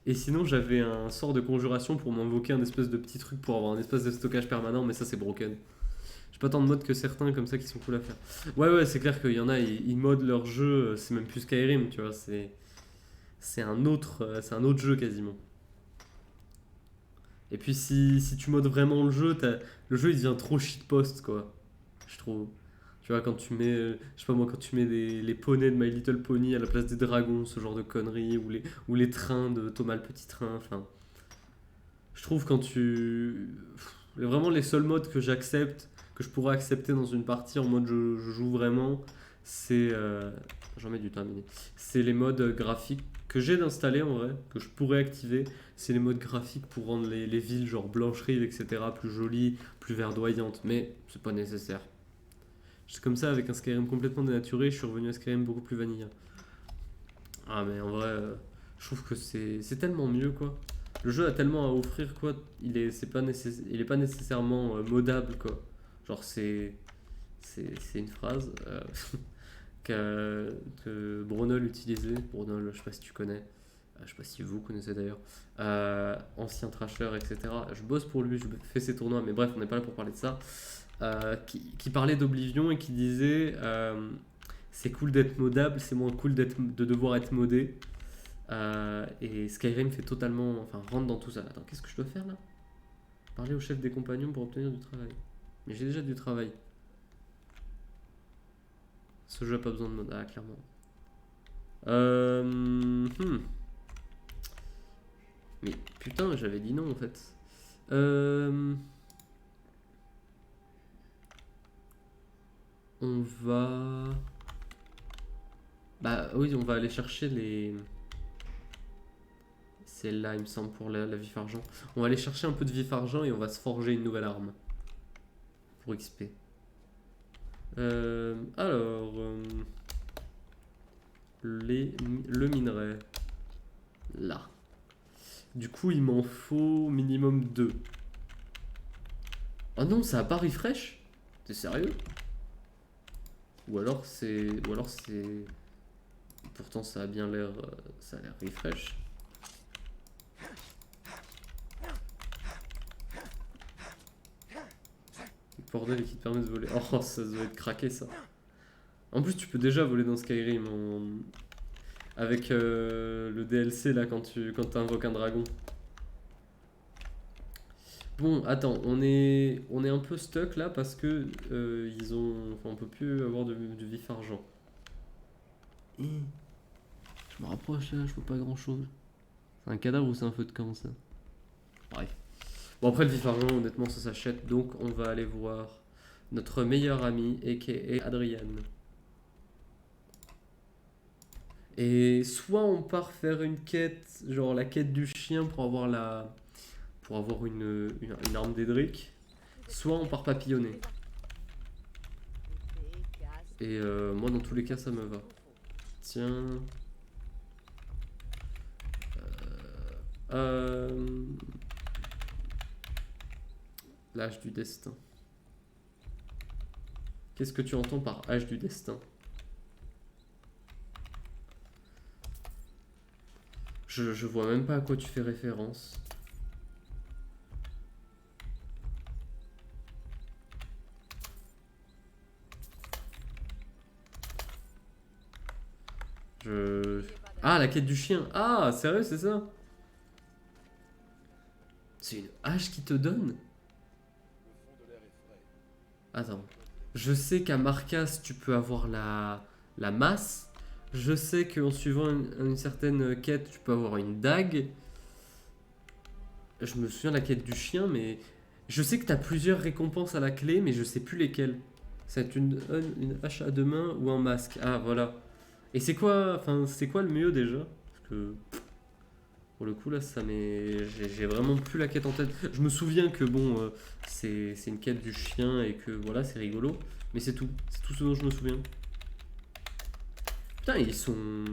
Et sinon, j'avais un sort de conjuration pour m'invoquer un espèce de petit truc pour avoir un espèce de stockage permanent, mais ça, c'est broken. J'ai pas tant de modes que certains comme ça qui sont cool à faire. Ouais, ouais, c'est clair qu'il y en a, ils modent leur jeu, c'est même plus Skyrim, tu vois, c'est un autre jeu quasiment. Et puis si tu modes vraiment le jeu il devient trop shitpost quoi, je trouve. Tu vois, quand tu mets, je sais pas moi, quand tu mets les poneys de My Little Pony à la place des dragons, ce genre de conneries, ou les trains de Thomas le Petit Train, enfin. Je trouve quand tu. Vraiment les seuls modes que j'accepte, que je pourrais accepter dans une partie en mode je joue vraiment, c'est. J'en mets du temps à miner. C'est les modes graphiques que j'ai d'installer en vrai, que je pourrais activer. C'est les modes graphiques pour rendre les villes genre Blanche-Rive, etc. plus jolies, plus verdoyantes, mais c'est pas nécessaire. C'est comme ça avec un Skyrim complètement dénaturé, je suis revenu à Skyrim beaucoup plus vanilla. Ah mais en vrai, je trouve que c'est tellement mieux quoi. Le jeu a tellement à offrir quoi, il est pas nécessairement modable quoi. Genre c'est une phrase que Brunel utilisait. Brunel, je sais pas si tu connais, je sais pas si vous connaissez d'ailleurs. Ancien trasher, etc. Je bosse pour lui, je fais ses tournois, mais bref, on n'est pas là pour parler de ça. Qui parlait d'Oblivion et qui disait c'est cool d'être modable, c'est moins cool de devoir être modé. Et Skyrim fait totalement. Enfin, rentre dans tout ça. Attends, qu'est-ce que je dois faire là? Parler au chef des compagnons pour obtenir du travail. Mais j'ai déjà du travail. Ce jeu a pas besoin de mode. Ah, clairement. Mais putain, j'avais dit non en fait. On va. Bah oui, on va aller chercher les. C'est là, il me semble, pour la vif argent. On va aller chercher un peu de vif argent et on va se forger une nouvelle arme. Pour XP. Alors. Le minerai. Là. Du coup, il m'en faut minimum 2. Oh non, ça a pas refresh? T'es sérieux? Ou alors c'est. Ou alors c'est. Pourtant, ça a bien l'air. Ça a l'air refresh. Bordel qui te permet de voler. Oh, ça doit être craqué ça. En plus, tu peux déjà voler dans Skyrim avec le DLC là quand t'invoques un dragon. Bon, attends, on est un peu stuck là parce que ils ont. Enfin, on peut plus avoir de vif argent. Je me rapproche là, je vois pas grand chose. C'est un cadavre ou c'est un feu de camp ça? Bref. Bon, après le vif argent, honnêtement, ça s'achète. Donc, on va aller voir notre meilleur ami, a.k.a. Adrian. Et soit on part faire une quête, genre la quête du chien pour avoir une arme d'Edric, soit on part papillonner. Et moi, dans tous les cas, ça me va. Tiens. L'âge du destin. Qu'est-ce que tu entends par âge du destin? Je vois même pas à quoi tu fais référence. Ah, la quête du chien. Ah, sérieux, c'est ça? C'est une hache qui te donne? Attends. Je sais qu'à Marcas, tu peux avoir la masse. Je sais qu'en suivant une certaine quête, tu peux avoir une dague. Je me souviens de la quête du chien, mais je sais que tu as plusieurs récompenses à la clé, mais je sais plus lesquelles. C'est une hache à deux mains ou un masque. Ah, voilà. Et c'est quoi le mieux déjà? Parce que. Pour le coup, là, ça m'est. J'ai vraiment plus la quête en tête. Je me souviens que bon, c'est une quête du chien et que voilà, c'est rigolo. Mais c'est tout. C'est tout ce dont je me souviens. Putain, ils sont.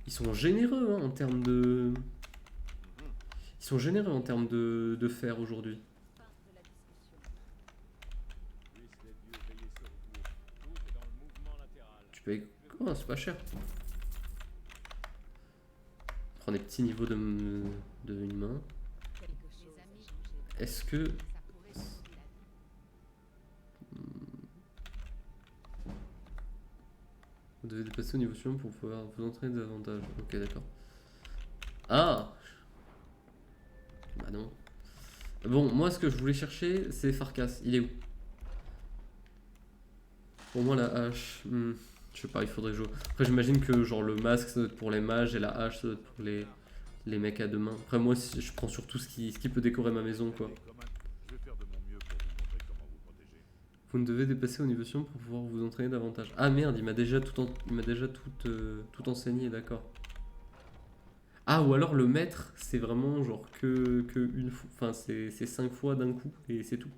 Ils sont généreux hein, en termes de. Ils sont généreux en termes de fer aujourd'hui. Puisse les dieux veiller sur vous. Tout est dans le mouvement latéral. Tu payes. Oh, c'est pas cher. Prends des petits niveaux de une main. Est-ce que. Vous devez dépasser au niveau suivant pour pouvoir vous entraîner davantage. Ok, d'accord. Ah! Bah non. Bon, moi ce que je voulais chercher, c'est Farkas. Il est où? Pour moi, la hache. Je sais pas, il faudrait jouer. Après, j'imagine que genre le masque, ça doit être pour les mages et la hache, ça doit être pour les mecs à deux mains. Après, moi, je prends surtout ce qui peut décorer ma maison, quoi. Je vais faire de mon mieux pour vous montrer comment vous protéger. Vous ne devez dépasser au niveau suivant pour pouvoir vous entraîner davantage. Ah merde, il m'a déjà tout enseigné, d'accord. Ah, ou alors le maître, c'est vraiment genre que une fois. Enfin, c'est 5 fois d'un coup et c'est tout.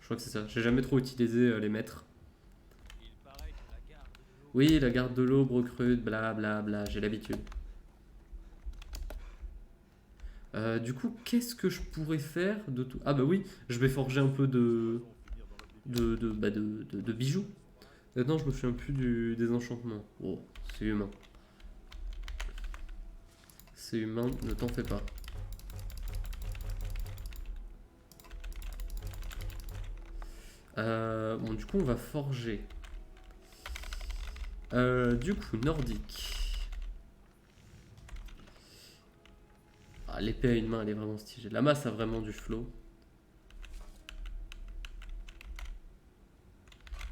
Je crois que c'est ça. J'ai jamais trop utilisé les maîtres. Il paraît que la garde de l'eau Oui, la garde de l'aube recrute, bla bla bla, j'ai l'habitude. Du coup, qu'est-ce que je pourrais faire de tout. Ah bah oui, je vais forger un peu de bijoux. Maintenant, je me souviens plus des enchantements. Oh, c'est humain. C'est humain, ne t'en fais pas. Bon, du coup, on va forger. Du coup, nordique. Ah, l'épée à une main, elle est vraiment stylée. La masse a vraiment du flow.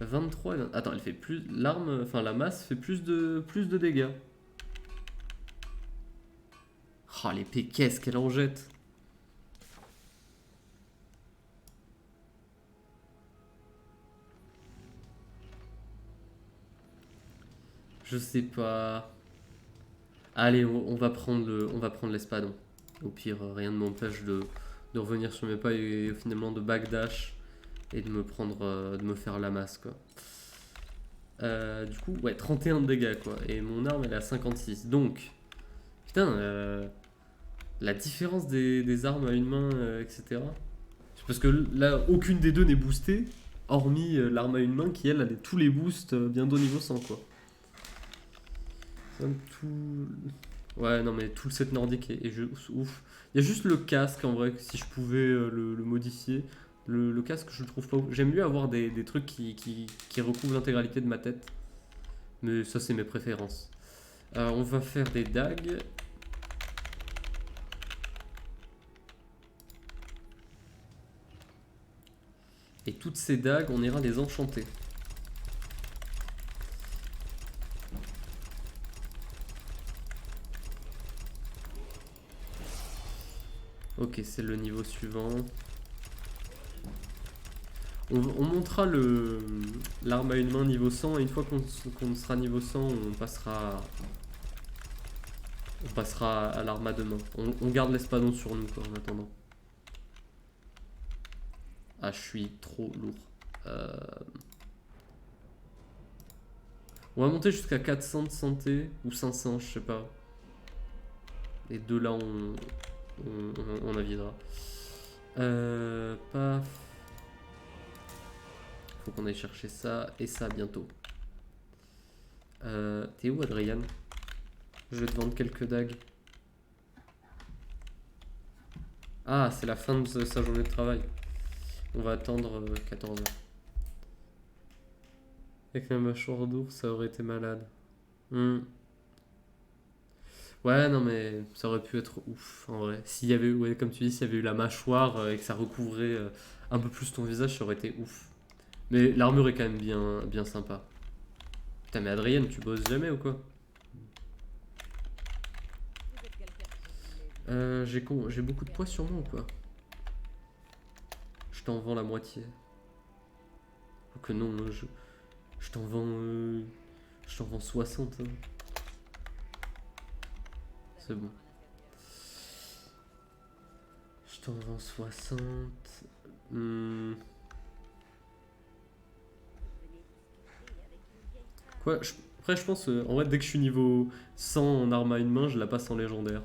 23 et 20. Attends, elle fait plus. L'arme, enfin la masse fait plus de dégâts. Oh, l'épée, qu'est-ce qu'elle en jette? Je sais pas. Allez, on va prendre l'espadon. Au pire, rien ne m'empêche de revenir sur mes pas et finalement de backdash et de me prendre, de me faire la masse quoi. Du coup, ouais, 31 de dégâts quoi. Et mon arme elle est à 56. Donc, putain, la différence des armes à une main, etc. C'est parce que là, aucune des deux n'est boostée, hormis l'arme à une main qui elle a tous les boosts bientôt niveau 100 quoi. Tout... Ouais, non, mais tout le set nordique est juste ouf. Il y a juste le casque en vrai, si je pouvais le modifier. Le casque, je le trouve pas ouf. J'aime mieux avoir des trucs qui recouvrent l'intégralité de ma tête. Mais ça, c'est mes préférences. On va faire des dagues. Et toutes ces dagues, on ira les enchanter. Ok, c'est le niveau suivant. On montera l'arme à une main niveau 100 et une fois qu'on sera niveau 100, on passera à l'arme à deux mains. On garde l'espadon sur nous quoi, en attendant. Ah, je suis trop lourd. On va monter jusqu'à 400 de santé ou 500, je sais pas. Les deux là, on avisera. Paf. Faut qu'on aille chercher ça et ça bientôt. T'es où, Adrien? Je vais te vendre quelques dagues. Ah, c'est la fin de sa journée de travail. On va attendre 14 heures. Avec la mâchoire d'ours, ça aurait été malade. Ouais, non, mais ça aurait pu être ouf en vrai. S'il y avait, ouais, comme tu dis, s'il y avait eu la mâchoire et que ça recouvrait un peu plus ton visage, ça aurait été ouf. Mais l'armure est quand même bien sympa. Putain, mais Adrienne, tu bosses jamais ou quoi? J'ai beaucoup de poids sur moi ou quoi? Je t'en vends la moitié. Ou que non, je t'en vends 60. Hein. C'est bon. t'en vends 60. Quoi, après, je pense, en vrai, dès que je suis niveau 100 en arme à une main, je la passe en légendaire.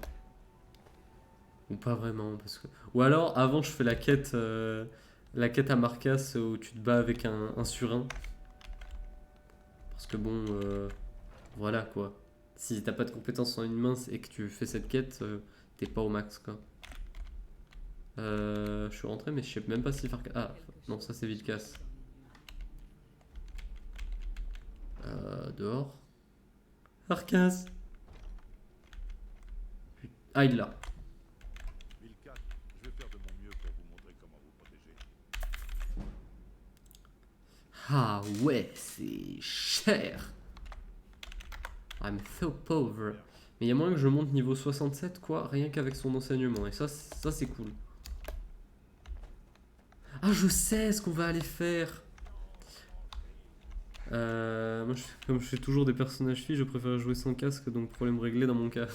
Ou pas vraiment, parce que... Ou alors, avant, je fais la quête à Marcas où tu te bats avec un surin. Parce que bon, voilà quoi. Si t'as pas de compétences en une main et que tu fais cette quête, t'es pas au max quoi. Je suis rentré, mais je sais même pas si Farkas... Ah, non, ça c'est Vilkas. Dehors. Farkas. Ah, il l'a. Vilkas, je vais faire de mon mieux pour vous montrer comment vous protéger. Ah ouais, c'est cher. I'm so pauvre. Mais il y a moyen que je monte niveau 67 quoi, rien qu'avec son enseignement. Et ça c'est cool. Ah, je sais ce qu'on va aller faire. Moi, comme je fais toujours des personnages filles, je préfère jouer sans casque, donc problème réglé dans mon cas.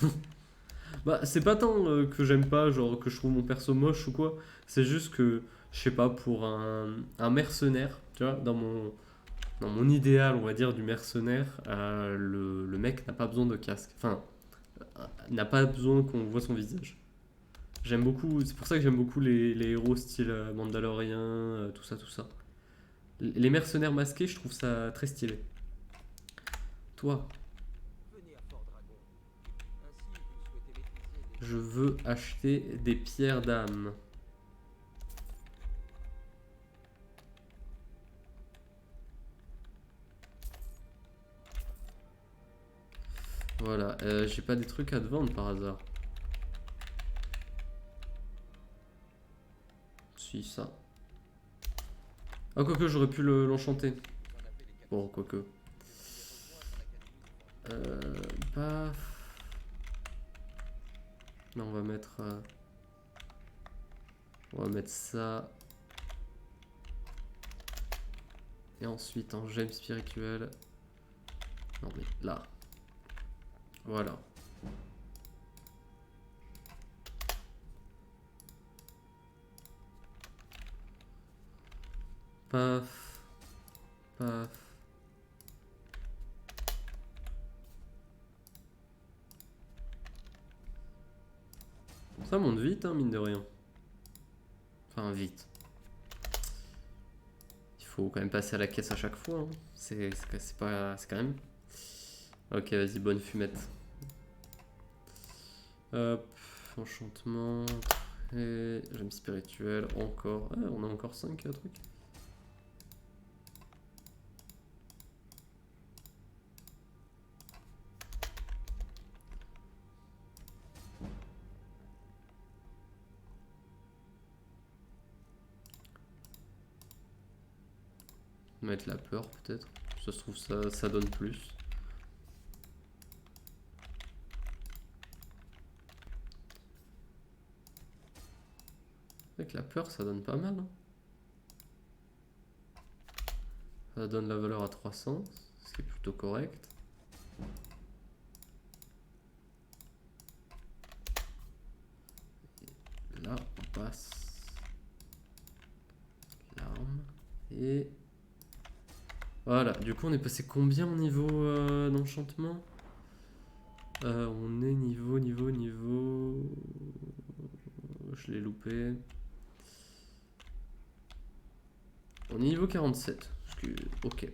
Bah, c'est pas tant que j'aime pas, genre que je trouve mon perso moche ou quoi. C'est juste que, je sais pas, pour un mercenaire, tu vois, dans mon idéal, on va dire, du mercenaire, le mec n'a pas besoin de casque. Enfin, n'a pas besoin qu'on voit son visage. J'aime beaucoup, c'est pour ça que j'aime beaucoup les héros style Mandalorian, tout ça, tout ça. Les mercenaires masqués, je trouve ça très stylé. Toi, Venez à Fort Dragon. Ainsi, vous souhaitez maîtriser les... je veux acheter des pierres d'âme. Voilà, j'ai pas des trucs à te vendre par hasard. Si, ça. Ah, quoique, j'aurais pu l'enchanter. Bon, quoique. Paf. Là, on va mettre... on va mettre ça. Et ensuite, en gemme spirituelle. Non, mais là. Voilà. Paf. Paf. Ça monte vite, hein, mine de rien. Enfin, vite. Il faut quand même passer à la caisse à chaque fois. Hein. C'est pas... C'est quand même... Ok, vas-y, bonne fumette. Hop, enchantement. Et gemme spirituelle, encore. Ah, on a encore 5 trucs. Mettre la peur peut-être. Ça se trouve ça donne plus. Avec la peur ça donne pas mal. Hein. Ça donne la valeur à 300, ce qui est plutôt correct. Et là on passe l'arme et... Voilà, du coup on est passé combien au niveau d'enchantement? On est niveau... Je l'ai loupé. On est niveau 47. Ok.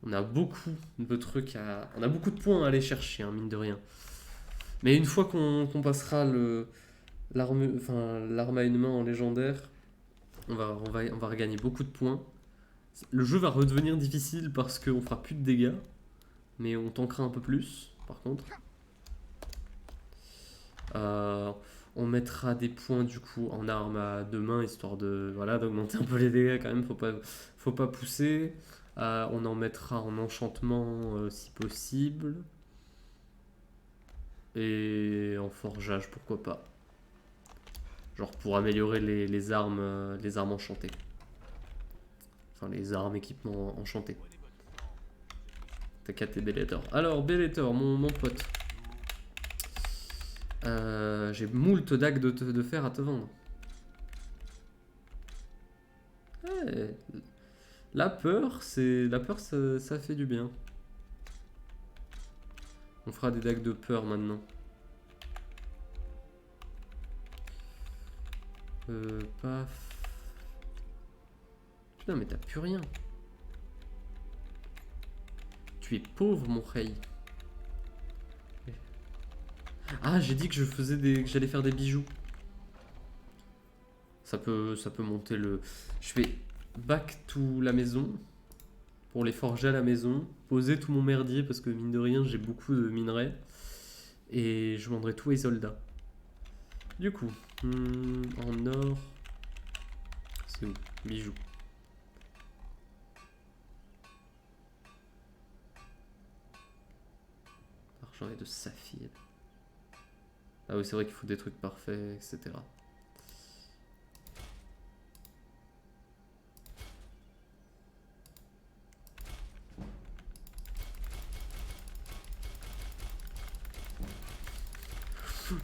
On a beaucoup de trucs à... On a beaucoup de points à aller chercher, hein, mine de rien. Mais une fois qu'on passera l'arme à une main en légendaire, on va regagner beaucoup de points. Le jeu va redevenir difficile parce qu'on fera plus de dégâts, mais on tankera un peu plus, par contre. On mettra des points du coup en arme à deux mains, histoire de voilà, d'augmenter un peu les dégâts quand même, faut pas pousser. On en mettra en enchantement si possible. Et en forgeage, pourquoi pas. Genre pour améliorer les armes enchantées. Enfin, les armes, équipements enchantés. T'as capté Bellator. Alors, Bellator, mon pote. J'ai moult dagues de fer à te vendre. Ouais. La peur, ça fait du bien. On fera des dagues de peur maintenant. Paf. Putain, mais t'as plus rien. Tu es pauvre, mon rey. Ah, j'ai dit que que j'allais faire des bijoux. Ça peut monter le. Je fais back to la maison pour les forger à la maison, poser tout mon merdier parce que mine de rien j'ai beaucoup de minerais et je vendrai tout à Isolda. Du coup, en or, c'est où? Bijoux. Argent et de saphir. Ah oui, c'est vrai qu'il faut des trucs parfaits, etc.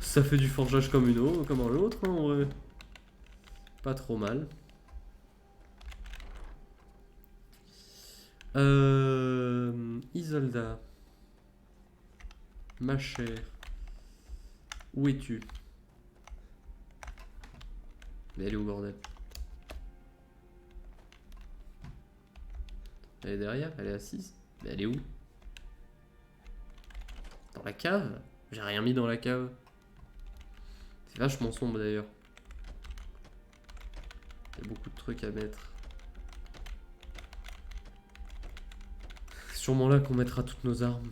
Ça fait du forgeage comme comme un autre, hein, en vrai. Pas trop mal. Isolda. Ma chère. Où es-tu? Mais elle est où, bordel? Elle est derrière? Elle est assise? Mais elle est où? Dans la cave? J'ai rien mis dans la cave. C'est vachement sombre d'ailleurs. Il y a beaucoup de trucs à mettre. C'est sûrement là qu'on mettra toutes nos armes.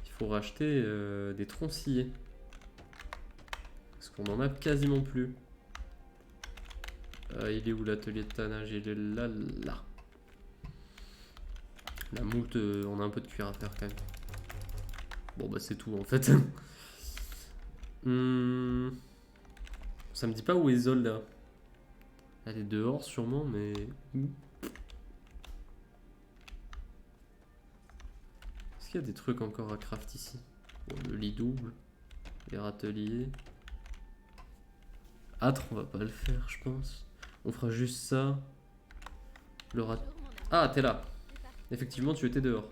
Il faut racheter des troncillés. Parce qu'on en a quasiment plus. Il est où l'atelier de tannage? Il est là, là. La moult, on a un peu de cuir à faire quand même. Bon bah c'est tout en fait. Ça me dit pas où est Isolda. Elle est dehors sûrement, mais où? Est-ce qu'il y a des trucs encore à craft ici? Bon, le lit double, les râteliers. Âtre, on va pas le faire, je pense. On fera juste ça. Le rat. Ah, t'es là. Effectivement, tu étais dehors.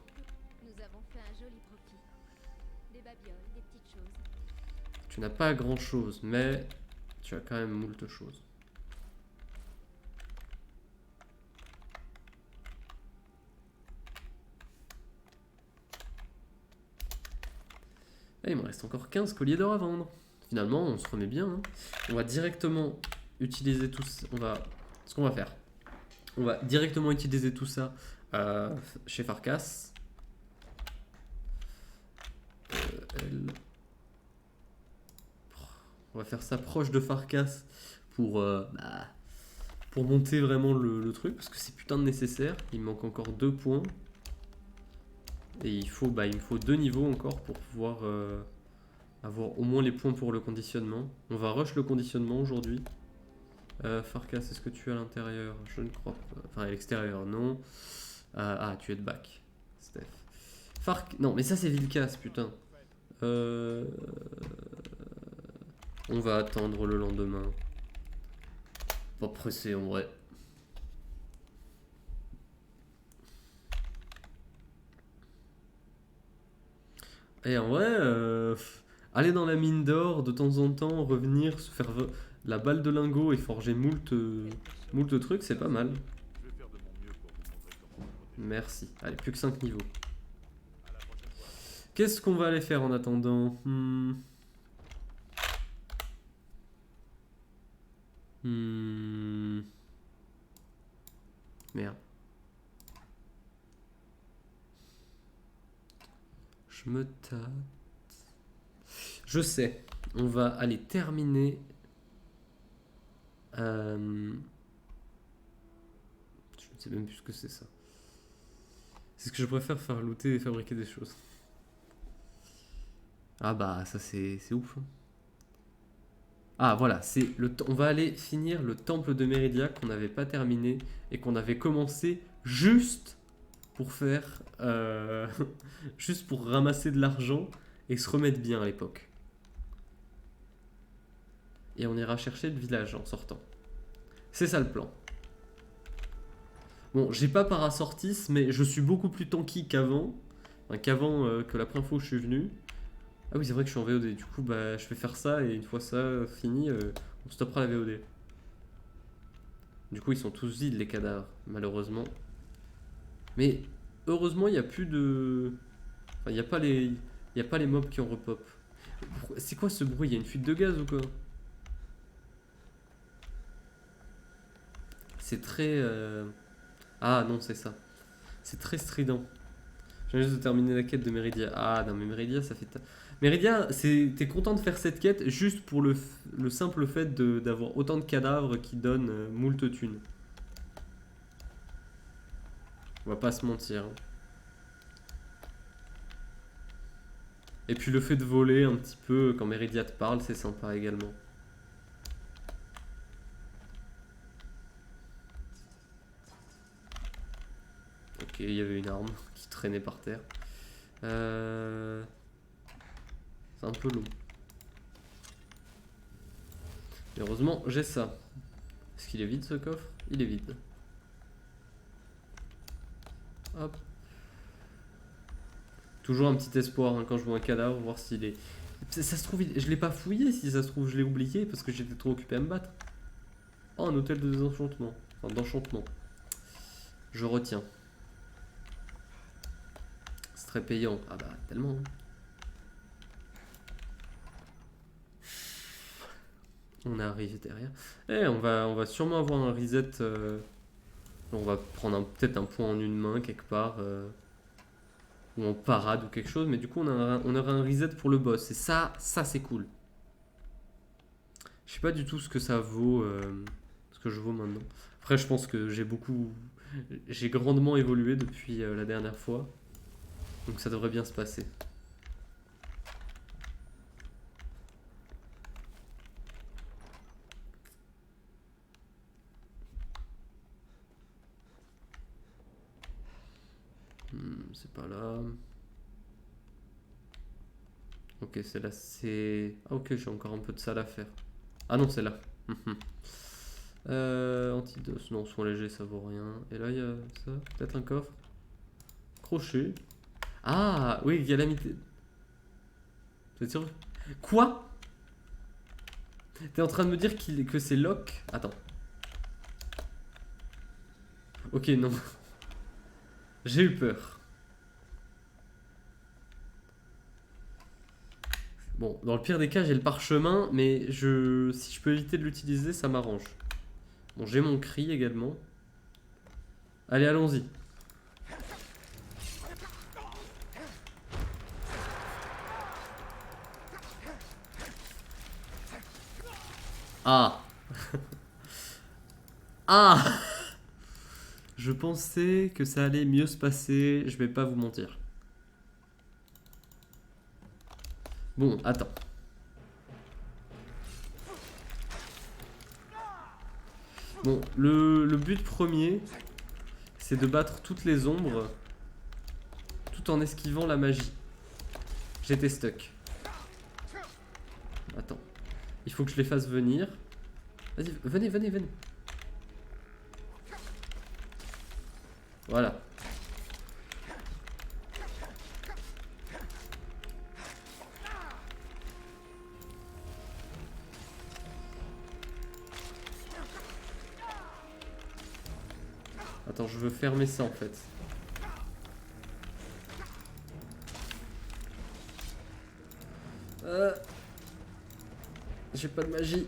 Nous avons fait un joli profit. Des babioles, des petites choses. Tu n'as pas grand chose, mais tu as quand même moult choses. Et il me reste encore 15 colliers d'or à vendre. Finalement, on se remet bien. Hein. On va directement utiliser tout ça. Ce qu'on va faire. On va directement utiliser tout ça chez Farkas. On va faire ça proche de Farkas pour monter vraiment le truc. Parce que c'est putain de nécessaire. Il me manque encore 2 points. Et il me faut 2 niveaux encore pour pouvoir avoir au moins les points pour le conditionnement. On va rush le conditionnement aujourd'hui. Farkas, est-ce que tu es à l'intérieur? Je ne crois pas. Enfin, à l'extérieur, non. Tu es de back, Steph. Non, mais ça c'est Vilkas, putain. On va attendre le lendemain. Pas pressé en vrai. Et en vrai, aller dans la mine d'or de temps en temps, revenir, se faire la balle de lingot et forger moult trucs, c'est pas mal. Je vais faire de mon mieux pour vous montrer comment vous protéger. Merci. Allez, plus que 5 niveaux. Qu'est-ce qu'on va aller faire en attendant? Merde. Je me tâte. Je sais. On va aller terminer. Je ne sais même plus ce que c'est ça. C'est ce que je préfère faire looter et fabriquer des choses. Ah bah ça c'est ouf. Hein. Ah voilà, on va aller finir le temple de Méridia qu'on n'avait pas terminé et qu'on avait commencé juste pour faire... juste pour ramasser de l'argent et se remettre bien à l'époque. Et on ira chercher le village en sortant. C'est ça le plan. Bon, j'ai pas Parasortis, mais je suis beaucoup plus tanky qu'avant. Enfin, qu'avant que la première fois où je suis venu. Ah oui, c'est vrai que je suis en VOD. Du coup, bah, je vais faire ça et une fois ça fini, on stoppera la VOD. Du coup, ils sont tous vides, les cadavres, malheureusement. Mais heureusement, il n'y a plus de... Enfin, il n'y a pas les... Il y a pas les mobs qui en repop. C'est quoi ce bruit? Il y a une fuite de gaz ou quoi? C'est très... Ah non, c'est ça. C'est très strident. Je viens juste de terminer la quête de Meridia. Ah non, mais Meridia, ça fait... Meridia, t'es content de faire cette quête juste pour le simple fait d'avoir autant de cadavres qui donnent moult thunes. On va pas se mentir. Hein. Et puis le fait de voler un petit peu quand Meridia te parle, c'est sympa également. Ok, il y avait une arme qui traînait par terre. C'est un peu long. Mais heureusement, j'ai ça. Est-ce qu'il est vide ce coffre? Il est vide. Hop. Toujours un petit espoir hein, quand je vois un cadavre, voir s'il est... Ça se trouve, je l'ai pas fouillé, si ça se trouve, je l'ai oublié parce que j'étais trop occupé à me battre. Oh, un hôtel de désenchantement. Enfin, d'enchantement. Je retiens. C'est très payant. Ah bah, tellement. Hein. On est arrivé derrière. Eh, on va sûrement avoir un reset. On va prendre peut-être un point en une main quelque part. Ou en parade ou quelque chose. Mais du coup, on aura un reset pour le boss. Et ça c'est cool. Je sais pas du tout ce que ça vaut. Ce que je vaux maintenant. Après, je pense que j'ai grandement évolué depuis la dernière fois. Donc ça devrait bien se passer. C'est pas là. Ok, c'est là, c'est... Ah ok, j'ai encore un peu de salle à faire. Ah non, c'est là. Antidote, non, soin léger, ça vaut rien. Et là, il y a ça, peut-être un coffre. Crochet. Ah, oui, il y a l'amitié. Vous êtes sûr? Quoi? T'es en train de me dire que c'est lock? Attends. Ok, non. J'ai eu peur. Bon, dans le pire des cas, j'ai le parchemin, mais si je peux éviter de l'utiliser, ça m'arrange. Bon, j'ai mon cri également. Allez, allons-y. Ah. Ah. Je pensais que ça allait mieux se passer, je vais pas vous mentir. Bon, attends. Bon, le but premier, c'est de battre toutes les ombres tout en esquivant la magie. J'étais stuck. Attends. Il faut que je les fasse venir. Vas-y, venez, venez, venez. Voilà. Attends, je veux fermer ça en fait. J'ai pas de magie.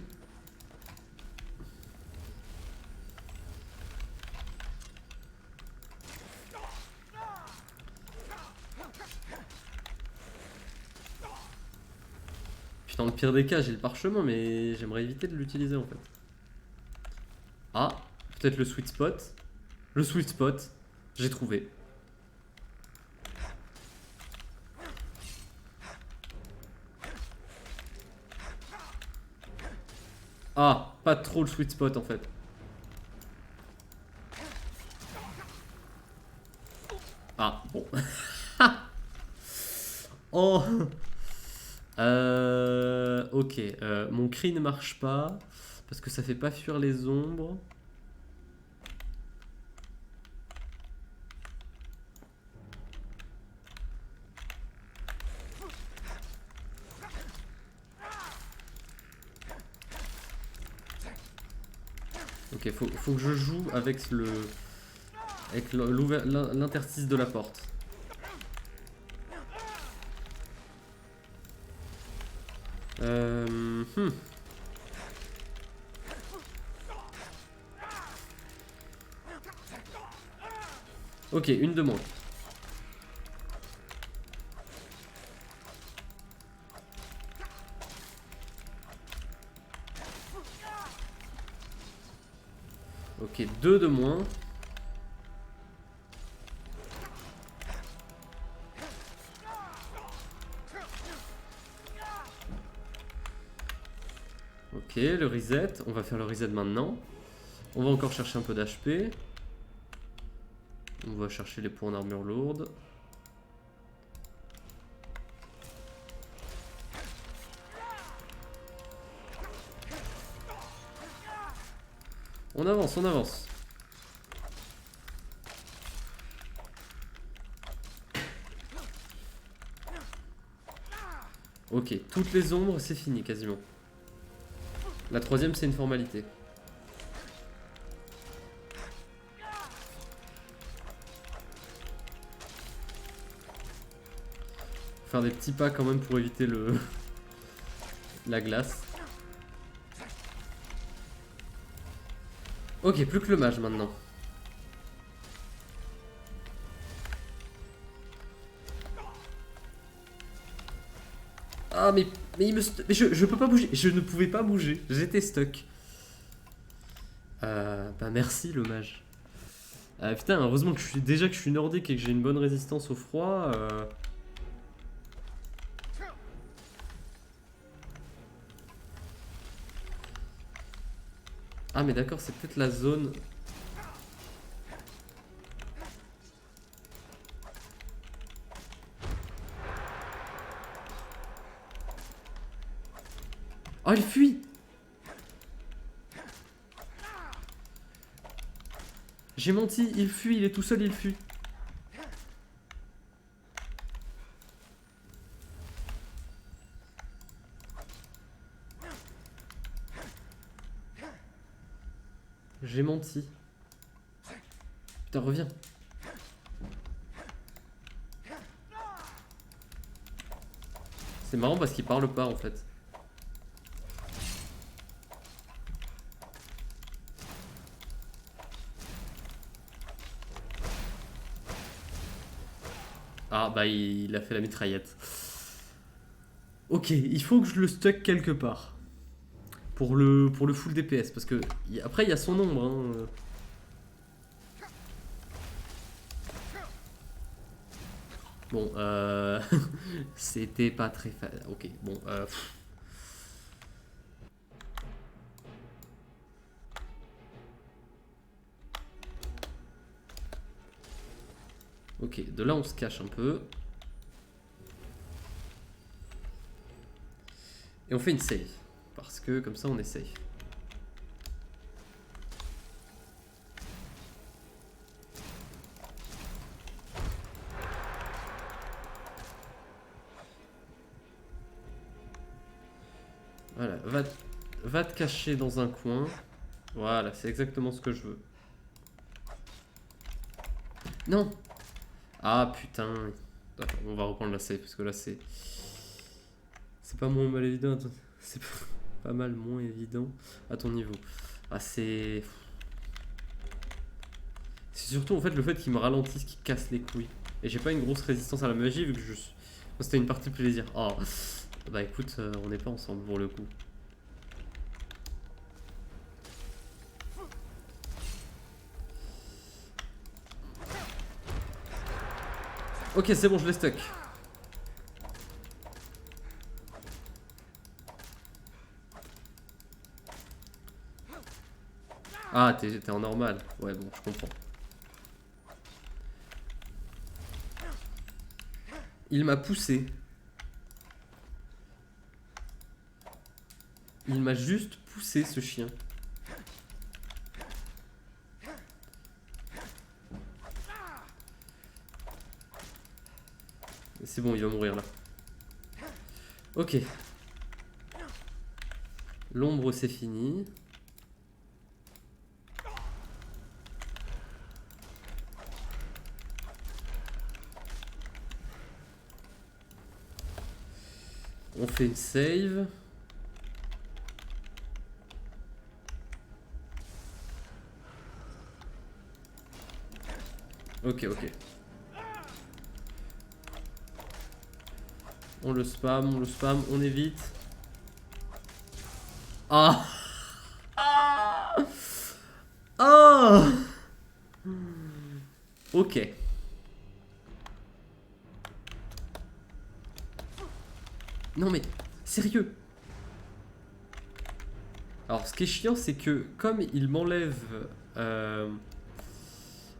Puis dans le pire des cas, j'ai le parchemin, mais j'aimerais éviter de l'utiliser en fait. Ah, peut-être le sweet spot. Le sweet spot, j'ai trouvé. Ah, pas trop le sweet spot en fait. Ah, bon. Oh. Ok. Mon cri ne marche pas. Parce que ça fait pas fuir les ombres. Ok, faut que je joue avec l'interstice de la porte. Hmm. Ok, une de moins. Ok, deux de moins. Ok, le reset. On va faire le reset maintenant. On va encore chercher un peu d'HP. On va chercher les points en armure lourde. On avance, on avance. Ok, toutes les ombres, c'est fini quasiment. La troisième, c'est une formalité. Faire des petits pas quand même pour éviter la glace. Ok, plus que le mage maintenant. Ah mais il me mais je peux pas bouger. Je ne pouvais pas bouger. J'étais stuck. Bah merci le mage. Putain, heureusement que je suis nordique et que j'ai une bonne résistance au froid. Ah mais d'accord, c'est peut-être la zone. Oh, il fuit. J'ai menti, il fuit, il est tout seul, il fuit. J'ai menti. Putain, reviens. C'est marrant parce qu'il parle pas en fait. Ah bah il a fait la mitraillette. Ok, il faut que je le stuck quelque part. Pour le full DPS. Parce que après il y a son ombre. Hein. Bon, c'était pas très facile. Ok, bon. Ok, de là on se cache un peu. Et on fait une save. Parce que comme ça on est safe. Voilà, va te cacher dans un coin. Voilà, c'est exactement ce que je veux. Non. Ah putain. Attends, on va reprendre la save parce que là c'est... C'est pas moins mal évident. C'est pas mal moins évident à ton niveau. Ah c'est... C'est surtout en fait le fait qu'il me ralentisse qui casse les couilles. Et j'ai pas une grosse résistance à la magie vu que je... C'était une partie plaisir. Oh. Bah écoute, on n'est pas ensemble pour le coup. Ok, c'est bon, je l'ai stuck. Ah, t'es en normal. Ouais, bon, je comprends. Il m'a poussé. Il m'a juste poussé, ce chien. C'est bon, il va mourir là. Ok. L'ombre, c'est fini. On fait une save. Ok, ok. On le spam, on évite. Ah. Ah. Ah. Ok. Non mais, sérieux. Alors ce qui est chiant c'est que comme il m'enlève...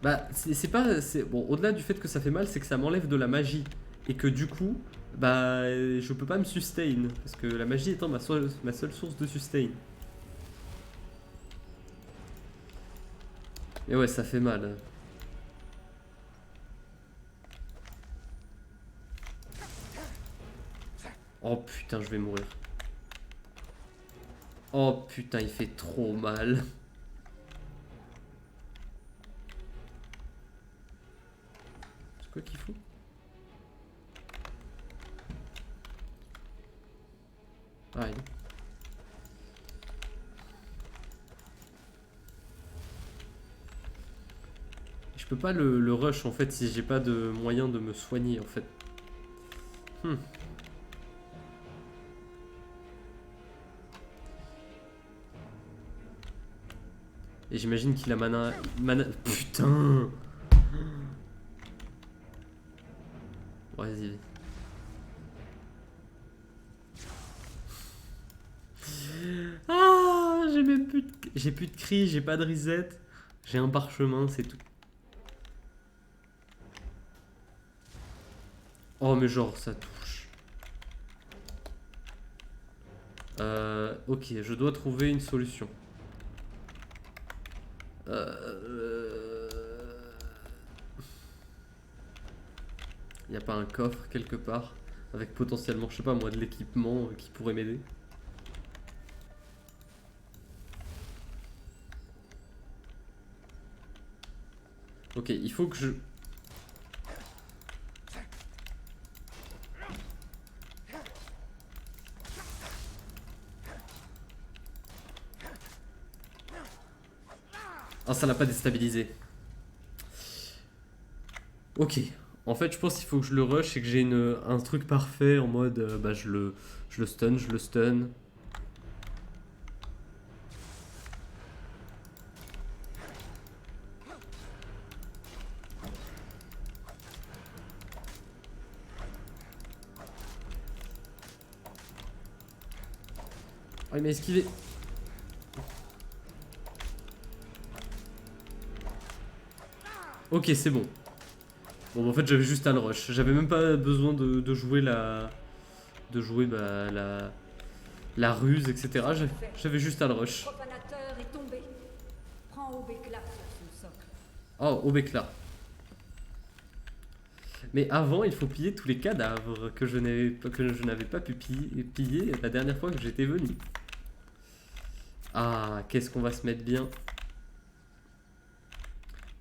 Bah c'est pas... Bon, au-delà du fait que ça fait mal, c'est que ça m'enlève de la magie. Et que du coup, bah je peux pas me sustain. Parce que la magie étant ma seule source de sustain. Et ouais, ça fait mal. Oh putain, je vais mourir. Oh putain, il fait trop mal. C'est quoi qu'il faut? Ah, il est... Je peux pas le rush en fait si j'ai pas de moyen de me soigner en fait. Et j'imagine qu'il a mana... Putain. Vas-y. Ah, j'ai plus de cris, j'ai pas de reset. J'ai un parchemin, c'est tout. Oh mais genre ça touche. Ok, je dois trouver une solution. Y a pas un coffre quelque part avec potentiellement, je sais pas moi, de l'équipement qui pourrait m'aider? Ok, il faut que je... Ah, ça l'a pas déstabilisé. Ok. En fait, je pense qu'il faut que je le rush et que j'ai un truc parfait en mode... bah, je le stun, je le stun. Ah, il m'a esquivé. Ok, c'est bon. Bon, en fait, j'avais juste à le rush. J'avais même pas besoin de jouer la... De jouer bah, la ruse, etc. J'avais juste à le rush. Profanateur est tombé. Prends Aubéclat sur son socle. Oh, Aubéclat. Mais avant, il faut piller tous les cadavres que je n'avais pas pu piller la dernière fois que j'étais venu. Ah, qu'est-ce qu'on va se mettre bien.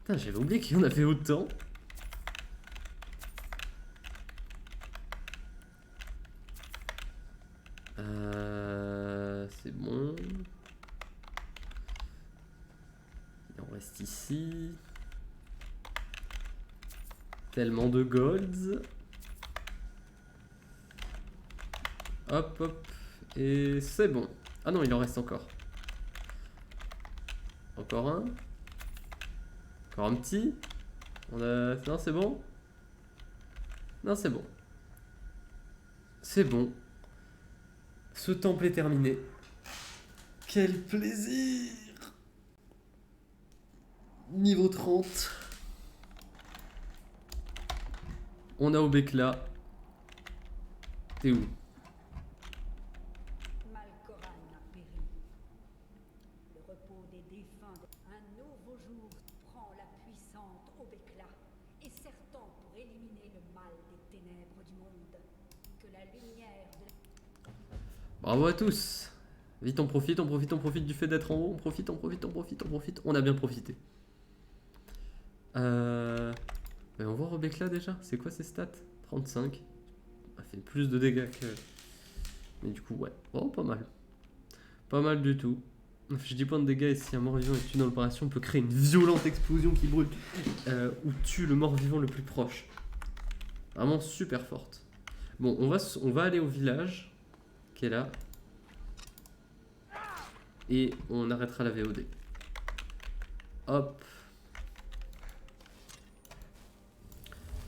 Putain, j'avais oublié qu'il y en avait autant. C'est bon. Il en reste ici. Tellement de golds. Hop, hop. Et c'est bon. Ah non, il en reste encore. Encore un. Encore un petit. Non, c'est bon. Non, c'est bon. C'est bon. Ce temple est terminé. Quel plaisir! Niveau 30. On a Aubéclat. T'es où? Malkoran a péri. Le repos des défunts. Un nouveau jour prend la puissante Obekla et sertant pour éliminer le mal des ténèbres du monde. Que la lumière de Bravo à tous. Vite, on profite du fait d'être en haut. On profite. On a bien profité. Mais on voit Rebecca déjà. C'est quoi ses stats? 35. Elle fait plus de dégâts que... Mais du coup, ouais. Oh, pas mal. Pas mal du tout. Inflige 10 points de dégâts et si un mort-vivant est tué dans l'opération, on peut créer une violente explosion qui brûle ou tue le mort-vivant le plus proche. Vraiment super forte. Bon, on va aller au village qui est là. Et on arrêtera la VOD. Hop.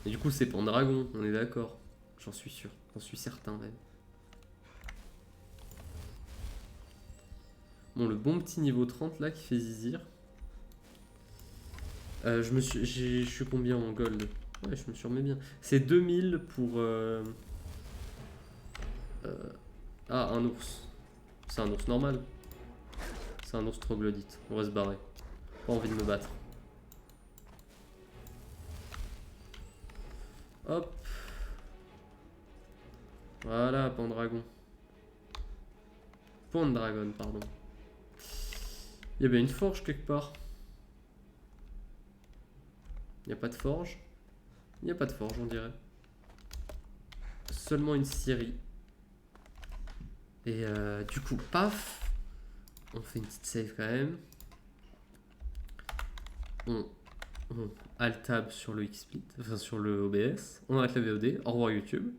Et du coup, c'est Pendragon, on est d'accord. J'en suis sûr, j'en suis certain même. Bon, le bon petit niveau 30 là qui fait zizir. Je suis combien en gold? Ouais, je me suis remis bien. C'est 2000 pour... Ah, un ours. C'est un ours normal. C'est un ours troglodyte. On va se barrer. Pas envie de me battre. Hop. Voilà, Pendragon. Pendragon, pardon. Il y a bien une forge quelque part. Il n'y a pas de forge. Il n'y a pas de forge, on dirait. Seulement une scierie. Et du coup, paf. On fait une petite save quand même. On alt-tab sur le XSplit, enfin sur le OBS. On arrête la VOD. Au revoir YouTube.